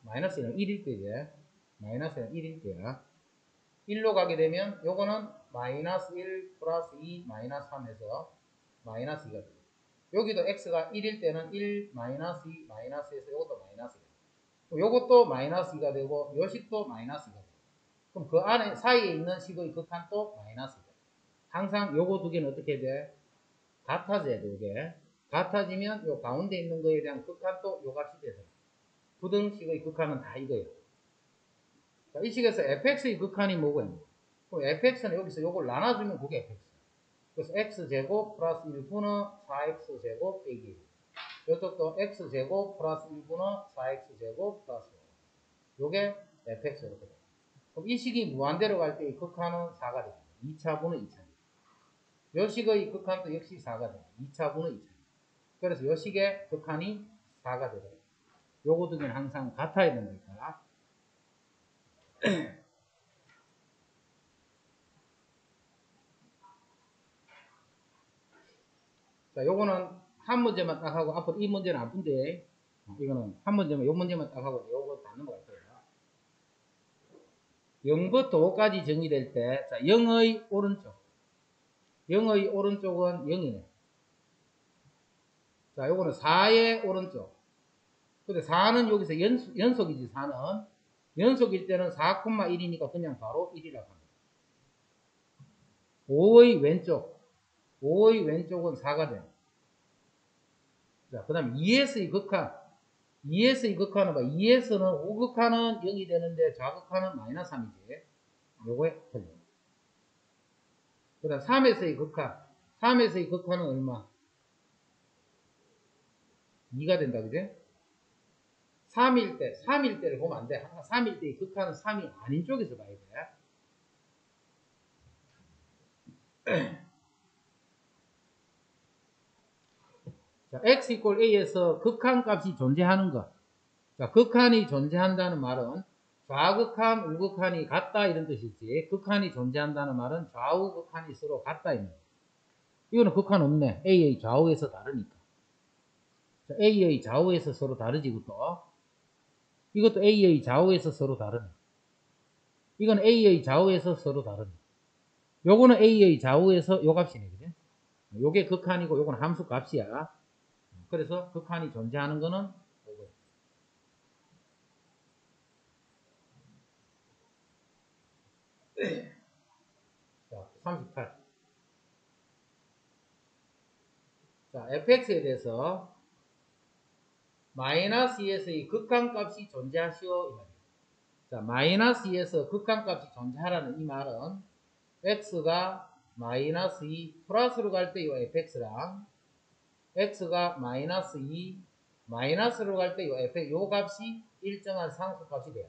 마이너스는 1일 때지. 마이너스는 1일 때야. 1로 가게 되면 요거는 마이너스 1 플러스 2 마이너스 3에서 마이너스 2가 돼요. 여기도 x가 1일 때는 1 마이너스 2 마이너스에서 요것도 마이너스 2가 돼요. 요것도 마이너스 2가 되고 요식도 마이너스 2가 돼요. 그럼 그 안에 사이에 있는 식의 극한도 마이너스 2가 돼요. 항상 요거 두 개는 어떻게 돼? 같아져야 돼. 요게 같아지면 요 가운데 있는 거에 대한 극한도 요 값이 되잖아. 부등식의 극한은 다 이거예요. 자, 이 식에서 fx의 극한이 뭐고? 그럼 fx는 여기서 요걸 나눠주면 그게 fx. 그래서 x제곱 플러스 1분의 4x제곱 빼기 이쪽도 x제곱 플러스 1분의 4x제곱 플러스 요게 fx 이렇게 돼요. 그럼 이 식이 무한대로 갈 때 극한은 4가 됩니다. 2차분의 2차. 요 식의 극한도 역시 4가 됩니다. 2차분의 2차. 그래서 요 식의 극한이 4가 되거든요. 요거 두 개는 항상 같아야 됩니다. 자, 요거는 한 문제만 딱 하고 앞으로 이 문제는 안 푼데 이거는 한 문제만 요 문제만 딱 하고 요거 다 넘어갈 거예요. 0부터 5까지 정의될 때 자, 0의 오른쪽 0의 오른쪽은 0이네. 자, 요거는 4의 오른쪽. 근데 4는 여기서 연속이지. 4는 연속일 때는 4,1이니까 그냥 바로 1이라고 합니다. 5의 왼쪽 5의 왼쪽은 4가 돼요. 자, 그 다음 2s의 극한 2s의 극한은 봐. 2s는 우극한은 0이 되는데 좌극한은 마이너스 3이지. 요거에 틀려. 그 다음 3s의 극한 3s의 극한은 얼마? 2가 된다. 그지? 3일 때를 보면 안 돼. 항상 3일 때의 극한은 3이 아닌 쪽에서 봐야 돼. 자, x 이퀄 a에서 극한 값이 존재하는 것. 자, 극한이 존재한다는 말은 좌극한, 우극한이 같다 이런 뜻이지. 극한이 존재한다는 말은 좌우 극한이 서로 같다 이런 뜻. 이거는 극한 없네. a의 좌우에서 다르니까. 자, a의 좌우에서 서로 다르지 이것도. 이것도 a의 좌우에서 서로 다르네. 이건 a의 좌우에서 서로 다르네. 요거는 a의 좌우에서 요 값이네. 그지? 요게 극한이고 요건 함수 값이야. 그래서 극한이 존재하는 거는 요거. 자, 38. 자, fx에 대해서 마이너스 2에서의 극한값이 존재하시오 이 말이에요. 자, 마이너스 2에서 극한값이 존재하라는 이 말은 x가 마이너스 2 플러스로 갈 때 이 fx랑 x가 마이너스 2 마이너스로 갈 때 이 fx 요 값이 일정한 상수값이 돼요.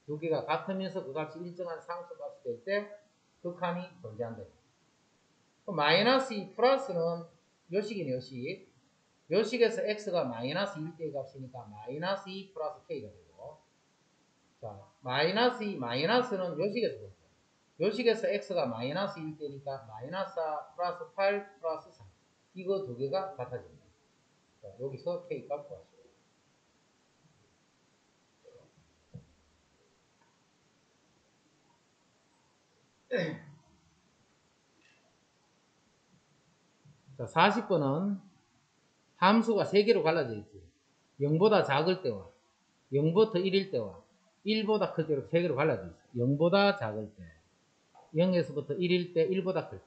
두 개가 같으면서 그 값이 일정한 상수값이 될 때 극한이 존재한다. 마이너스 2 플러스는 요식이네. 요식. 요식에서 x가 마이너스 1대의 값이니까 마이너스 2 플러스 k가 되고, 자, 마이너스 2 마이너스는 요식에서 볼게요. 요식에서 x가 마이너스 1대니까 마이너스 4 플러스 8 플러스 3 이거 두 개가 같아집니다. 자, 여기서 k 값 구하시고 자, 40번은 함수가 3개로 갈라져 있지. 0보다 작을 때와 0부터 1일 때와 1보다 클 때로 3개로 갈라져 있어. 0보다 작을 때 0에서부터 1일 때 1보다 클 때.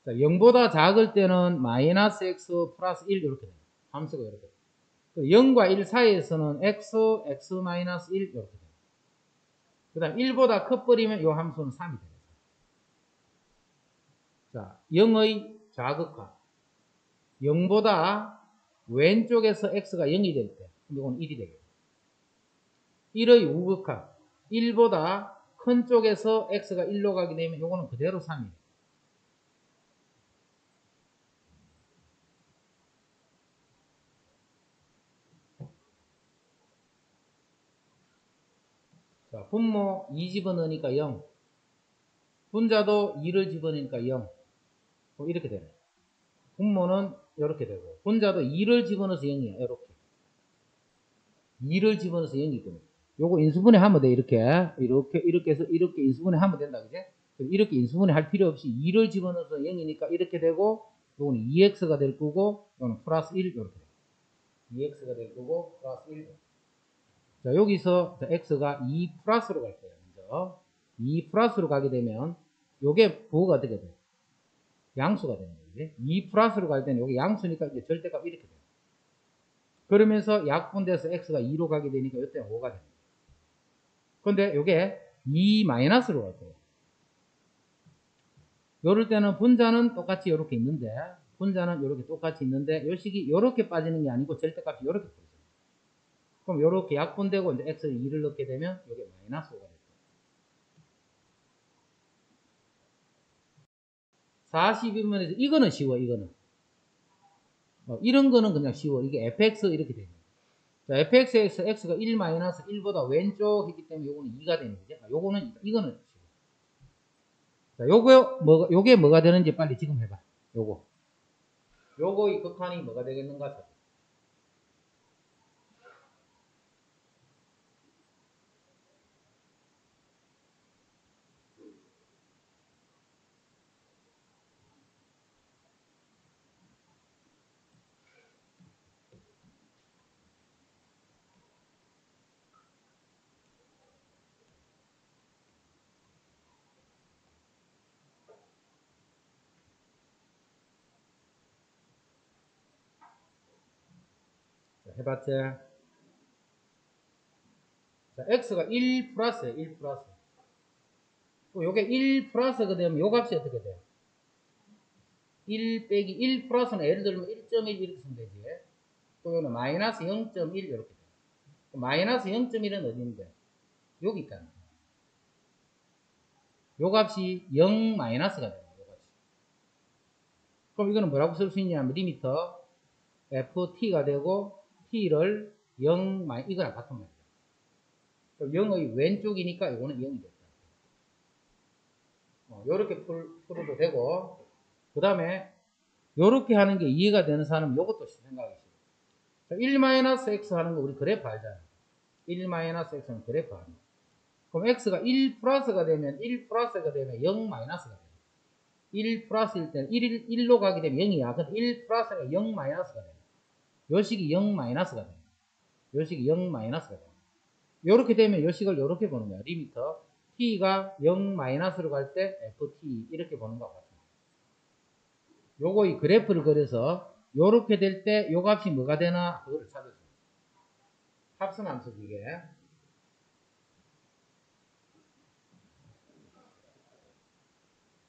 자, 0보다 작을 때는 마이너스 x 플러스 1 이렇게 돼요. 함수가 이렇게 돼요. 0과 1 사이에서는 x 마이너스 1 이렇게 돼요. 그 다음 1보다 커버리면 이 함수는 3이 돼요. 자, 0의 좌극화 0보다 왼쪽에서 x가 0이 될 때 이건 1이 되겠죠. 1의 우극화 1보다 큰 쪽에서 x가 1로 가게 되면 요거는 그대로 3이에요. 자, 분모 2 집어넣으니까 0. 분자도 2를 집어넣으니까 0. 이렇게 되네. 분모는 이렇게 되고, 분자도 2를 집어넣어서 0이야. 이렇게. 2를 집어넣어서 0이거든. 요거 인수분해 하면 돼. 이렇게 해서 이렇게 인수분해 하면 된다. 그지? 이렇게 인수분해 할 필요 없이 2를 집어넣어서 0이니까 이렇게 되고, 요거는 2x가 될 거고, 요거는 플러스 1 이렇게 돼. 2x가 될 거고, 플러스 1. 자, 여기서 x가 2 플러스로 갈 거예요. 먼저 2 플러스로 가게 되면 요게 부호가 어떻게 돼? 양수가 되는 거지. 2 플러스로 갈 때는 요게 양수니까 이제 절대값 이렇게 돼요. 그러면서 약분돼서 x가 2로 가게 되니까 이때 5가 됩니다. 근데 요게 2 마이너스로 갈 거예요. 요럴 때는 분자는 똑같이 이렇게 있는데, 분자는 이렇게 똑같이 있는데, 요 식이 이렇게 빠지는 게 아니고 절대값이 이렇게 빠져요. 그럼 이렇게 약분되고 이제 x를 2를 넣게 되면 이게 마이너스 5가 됩니다. 42번에서 이거는 쉬워. 이거는 이런 거는 그냥 쉬워. 이게 fx 이렇게 됩니다. 자, fx에서 x가 1-1보다 왼쪽 했기 때문에 요거는 2가 되는 거죠. 요거는 이거는 쉬워. 자, 요게 뭐가 되는지 빨리 지금 해봐. 요거의 극한이 뭐가 되겠는가 찾아. 자, 해봤지? 자, x가 1 플러스예요. 1 플러스. 또 요게 1 플러스가 되면 요 값이 어떻게 돼요? 1 빼기 1 플러스는 예를 들면 1.1 이렇게 쓰면 되지. 또 요는 마이너스 0.1 이렇게 돼요. 마이너스 0.1은 어디인데? 여기 있다. 요 값이 0 마이너스가 돼요. 요 값이. 그럼 이거는 뭐라고 쓸 수 있냐면 리미터 ft가 되고 t를 0 이거랑 같은 말이죠. 0의 왼쪽이니까 이거는 0이 됐다. 요렇게 풀어도 되고, 그 다음에 요렇게 하는 게 이해가 되는 사람은 요것도 생각하기 싫어. 1-x 하는 거 우리 그래프 알잖아. 1-x는 그래프 합니다. 그럼 x가 1 플러스가 되면 0 마이너스가 돼요. 1 플러스일 때는 1로 가게 되면 0이야. 근데 1 플러스가 0 마이너스가 돼요. 요 식이 0 마이너스가 돼요. 요 식이 0 마이너스가 돼요. 요렇게 되면 요 식을 요렇게 보는 거야. 리미터 t가 0 마이너스로 갈 때 ft 이렇게 보는 거 같습니다. 요거의 그래프를 그려서 요렇게 될 때 요 값이 뭐가 되나 그거를 찾아줍니다. 합성함수 기계.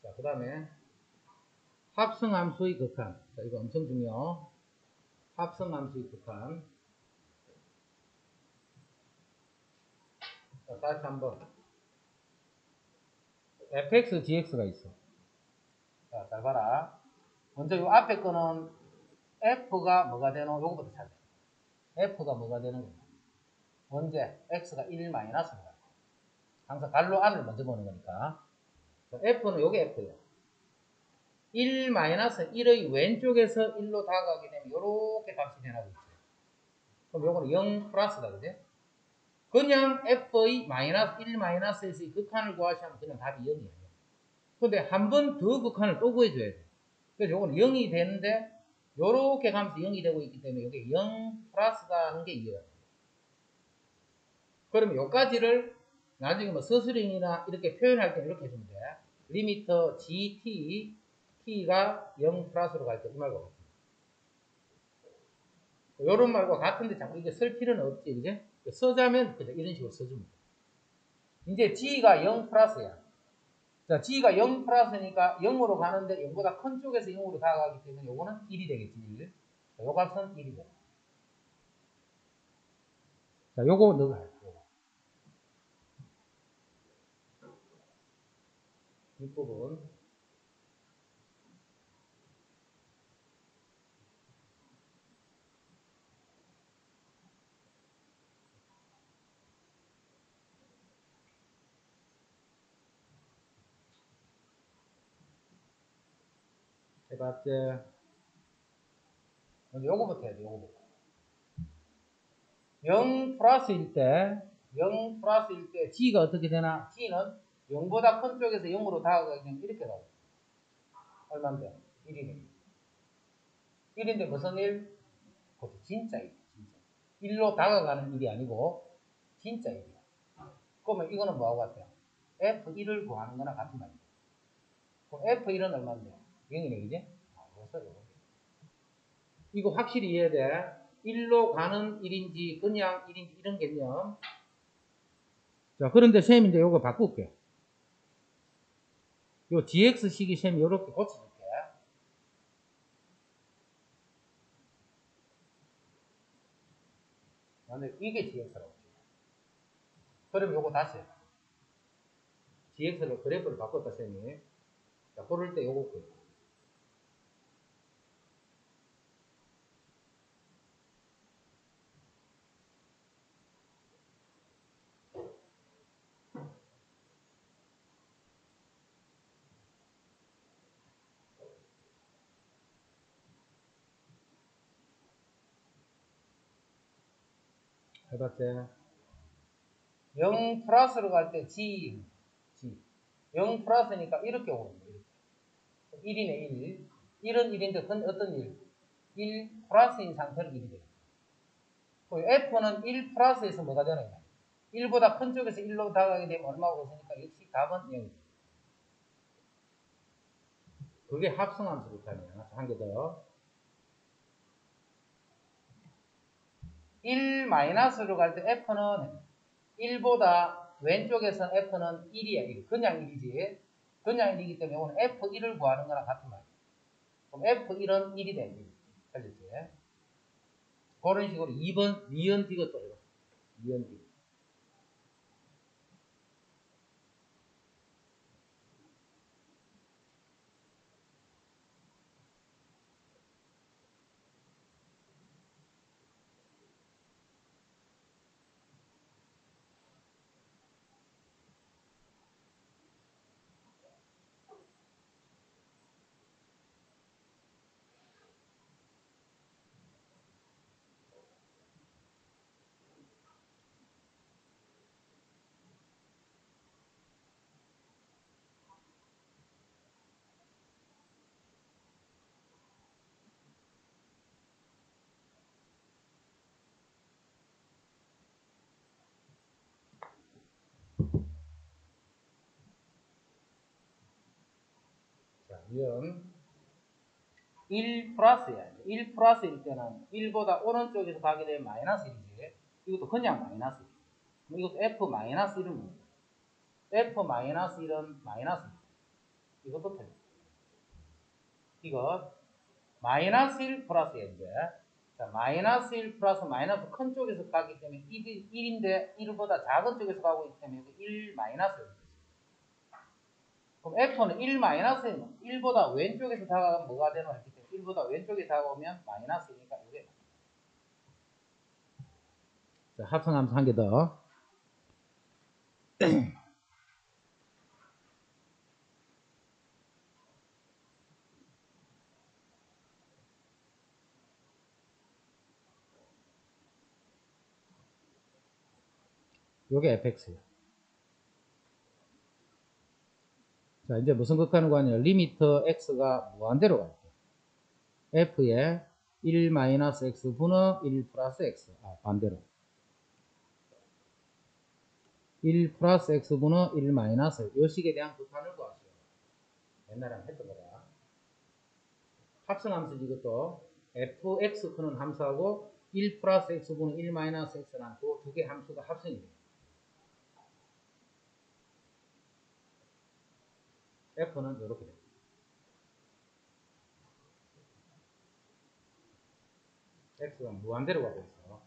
자, 그 다음에 합성함수의 극한. 자, 이거 엄청 중요. 합성함수의 극한. 자, 다시 한번. fx, gx가 있어. 자, 잘 봐라. 먼저 요 앞에 거는 f가 뭐가 되노? 요거부터 찾아. f가 뭐가 되는 거야? 언제? x가 1 마이너스입니다. 항상 갈로 안을 먼저 보는 거니까. 자, f는 요게 f예요. 1 마이너스 1의 왼쪽에서 1로 다가가게 되면 요렇게 값이 되나 보죠. 그럼 요거는 0 플러스다, 그지? 그냥 f의 마이너스 1 마이너스에서의 극한을 구하시면 그냥 답이 0이에요. 근데 한 번 더 극한을 또 구해줘야 돼. 그래서 요거는 0이 되는데 요렇게 가면서 0이 되고 있기 때문에 이게 0 플러스다는 게 이해가 돼요. 그러면 요까지를 나중에 뭐 서술형이나 이렇게 표현할 때 이렇게 해주면 돼. 리미터 gt t가 0 플러스로 갈 때 이 말과 같습니다. 요런 말과 같은데 자꾸 이게 쓸 필요는 없지, 그제? 써자면 그냥 이런 식으로 써줍니다. 이제 g가 0 플러스야. 자, g가 0 플러스니까 0으로 가는데 0보다 큰 쪽에서 0으로 다가가기 때문에 요거는 1이 되겠지. 1. 자, 요 값은 1이 돼. 자, 요거 넣어가요. 윗부분. 해봤지? 먼저 요거부터 해야 돼, 요거부터. 0 플러스일 때, 0 플러스일 때, G가 어떻게 되나? G는 0보다 큰 쪽에서 0으로 다가가게 되면 이렇게 가요. 얼마인데? 1이네. 1인데 무슨 일? 그것도 진짜 일, 진짜. 1로 다가가는 일이 아니고, 진짜 일이야. 그러면 이거는 뭐하고 같아요? F1을 구하는 거나 같은 말이야. 그럼 F1은 얼마인데? 0이네, 그지? 이거 확실히 이해해야 돼. 1로 가는 1인지 그냥 1인지 이런 개념. 자, 그런데 쌤이 이제 요거 바꿀게. 요 dx식이 쌤이 요렇게 고쳐줄게. 근데 이게 dx라고. 그럼 요거 다시 해. dx로 그래프를 바꿨다 쌤이. 자, 그럴 때 요거 그. 해봤지? 0 플러스로 갈 때 G. 0 플러스니까 이렇게 오는 거예요. 1이네, 1. 1은 1인데 어떤 1? 1 플러스인 상태로 1이 돼요. F는 1 플러스에서 뭐가 되느냐? 1보다 큰 쪽에서 1로 다가가게 되면 얼마고 있으니까 역시 답은 0이죠. 그게 합성함수 극한이야. 한 개 더. 1 마이너스로 갈 때 F는 1보다 왼쪽에서 F는 1이야. 1. 그냥 1이지. 그냥 1이기 때문에 오늘 F1을 구하는 거랑 같은 말이야. 그럼 F1은 1이 돼. 1. 알겠지? 그런 식으로 2번, 니은 디귿도 해봐. 니은 디귿. 자, 니은 1 플러스야. 1 플러스일 때는 1보다 오른쪽에서 가게 되면 마이너스 1이지. 이것도 그냥 마이너스 1. 그럼 이것도 F 마이너스 1은 F 마이너스 1은 마이너스 1. 이것도 틀려. 이거 마이너스 1 플러스야 이제. 자, 마이너스 1 플러스 마이너스 큰 쪽에서 가기 때문에 1인데 1보다 작은 쪽에서 가고 있기 때문에 1 마이너스 1. 그럼 F는 1 마이너스 1보다 왼쪽에서 다가가면 뭐가 되노 했기 때문에 1보다 왼쪽에 다가오면 마이너스니까 이게. 자, 합성함수 한 개 더. 요게 fx야. 자, 이제 무슨 극한을 구하냐. 리미터 x가 무한대로 갈 때. f에 1 마이너스 x 분의 1 플러스 x. 반대로. 1 플러스 x 분의 1 마이너스. 요 식에 대한 극한을 구하시오. 옛날에 했던 거다. 합성함수 이것도 fx 크는 함수하고 1 플러스 x 분의 1 마이너스 x라는 그 두 개 함수가 합성이 돼요. F는 이렇게 됩니다. X가 무한대로 가고 있어.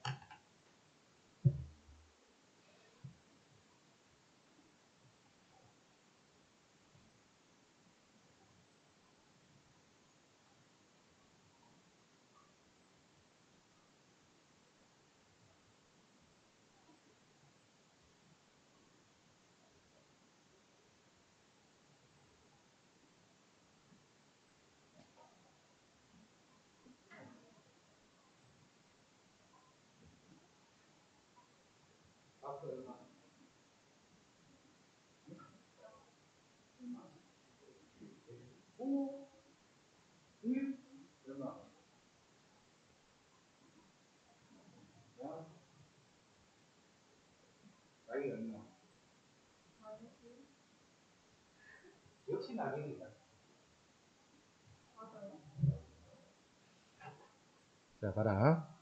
9, 1, 얼마? 나이 얼마? 역시 나경이다. 자, 봐라.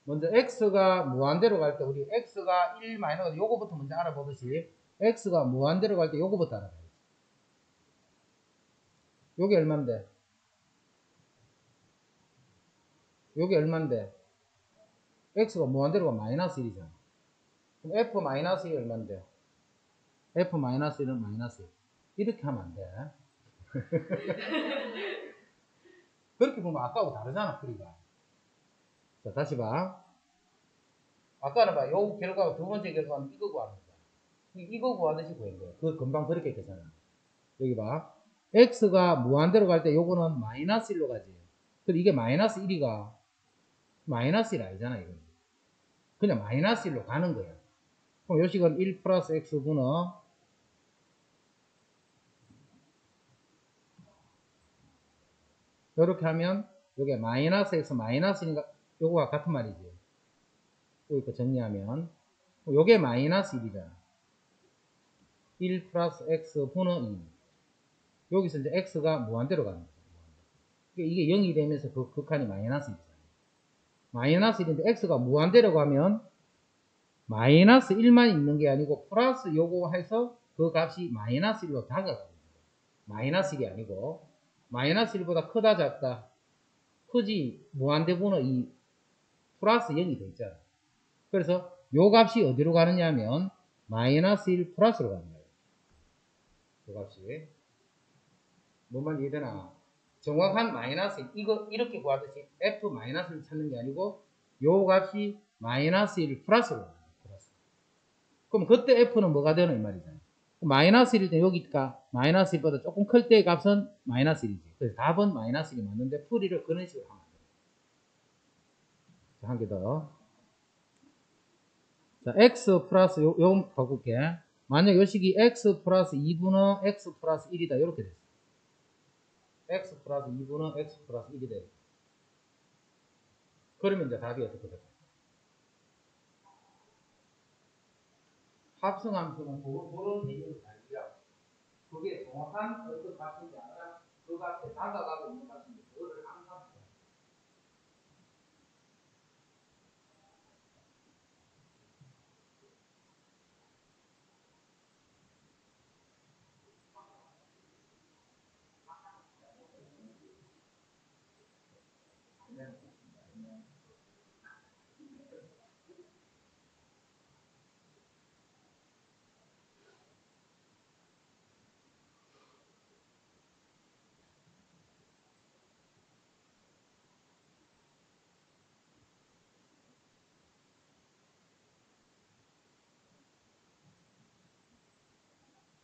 먼저 x가 무한대로 갈 때 우리 x가 1 마이너스 요거부터 먼저 알아보듯이 x가 무한대로 갈 때 요거부터 알아봐야지. 요게 얼만데? 요게 얼만데? x가 무한대로 가면 마이너스 1이잖아. 그럼 f 마이너스 1이 얼만데? f 마이너스 1은 마이너스 1. 이렇게 하면 안 돼. 그렇게 보면 아까하고 다르잖아, 풀이가. 자, 다시 봐. 아까는 봐. 요 결과가 두 번째 결과는 이거 구하는 거야. 이거 구하듯이 구한 거야. 그거 금방 그렇게 되잖아. 여기 봐. x가 무한대로 갈 때 요거는 마이너스 1로 가지. 근데 이게 마이너스 1이가 마이너스 1 아니잖아, 이거. 그냥 마이너스 1로 가는 거야. 그럼 요 식은 1 플러스 x분은 요렇게 하면 요게 마이너스 x 마이너스 1이니까 요거가 같은 말이지. 요거 정리하면 요게 마이너스 1이잖아. 1 플러스 x분은 2. 여기서 이제 x가 무한대로 가는 거야. 이게 0이 되면서 그 극한이 마이너스 1이잖아. 마이너스 1인데 x가 무한대로 가면 마이너스 1만 있는 게 아니고 플러스 요거 해서 그 값이 마이너스 1로 다가가는 거야. 마이너스 1이 아니고 마이너스 1보다 크다 작다. 크지 무한대분의 2 플러스 0이 돼 있잖아. 그래서 요 값이 어디로 가느냐 하면 마이너스 1 플러스로 가는 거예요. 요 값이. 뭔 말인지 이해되나? 정확한 마이너스 1, 이거 이렇게 구하듯이 f 마이너스를 찾는 게 아니고 요 값이 마이너스 1 플러스로 가는 거예요. 플러스. 그럼 그때 f는 뭐가 되는 이 말이잖아요. 마이너스 1일 때 여기가 마이너스 1보다 조금 클 때의 값은 마이너스 1이지. 그래서 답은 마이너스 1이 맞는데 풀이를 그런 식으로 하면 돼요. 자, 한 개 더. 자, x 플러스 요 바꿀게. 만약 요 식이 x 플러스 2분의 x 플러스 1이다. 이렇게 됐어. x 플러스 2분의 x 플러스 1이 돼. 그러면 이제 답이 어떻게 될까? 합성함수는 그런 개념을 알기야. 그게 정확한 어떤 값인지 아니라 그 값에 다가가고 있는 값인지 그거를 항상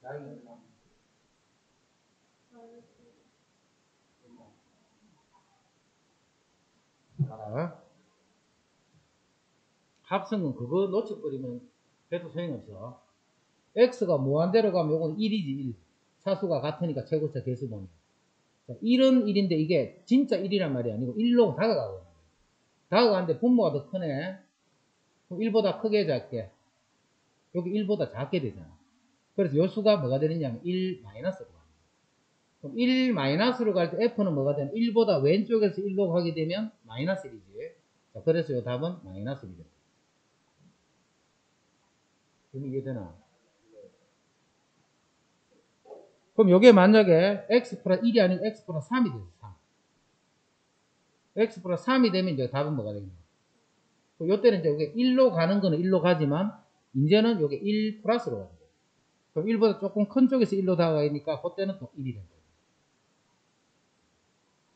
나이는 알아? 합성은 그거 놓쳐버리면 해도 소용없어. x가 무한대로 가면 요건 1이지 1. 사수가 같으니까 최고차 개수 보면. 1은 1인데 이게 진짜 1이란 말이 아니고 1로 다가가거든. 다가가는데 분모가 더 크네. 그럼 1보다 크게 작게. 여기 1보다 작게 되잖아. 그래서 요 수가 뭐가 되느냐면 1 마이너스로 가는 거야. 그럼 1 마이너스로 갈 때 f는 뭐가 되냐? 1보다 왼쪽에서 1로 가게 되면 마이너스 1이지. 자, 그래서 요 답은 마이너스 1이 됩니다. 그럼 이해되나? 그럼 요게 만약에 x 플러스 1이 아니고 x 플러스 3이 되죠. 3. x 플러스 3이 되면 이제 답은 뭐가 되겠냐? 요때는 이제 요게 1로 가는 거는 1로 가지만 이제는 요게 1 플러스로 가는 거예요. 그럼 1보다 조금 큰 쪽에서 1로 다가가니까 그때는 또 1이 된다.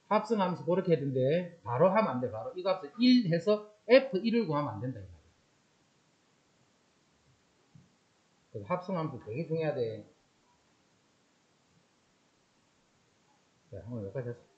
합성하면서 그렇게 했는데 바로 하면 안 돼. 바로 이 값을 1 해서 F1을 구하면 안 된다. 그래서 합성하면서 되게 중요하대. 자, 오늘 여기까지 했어.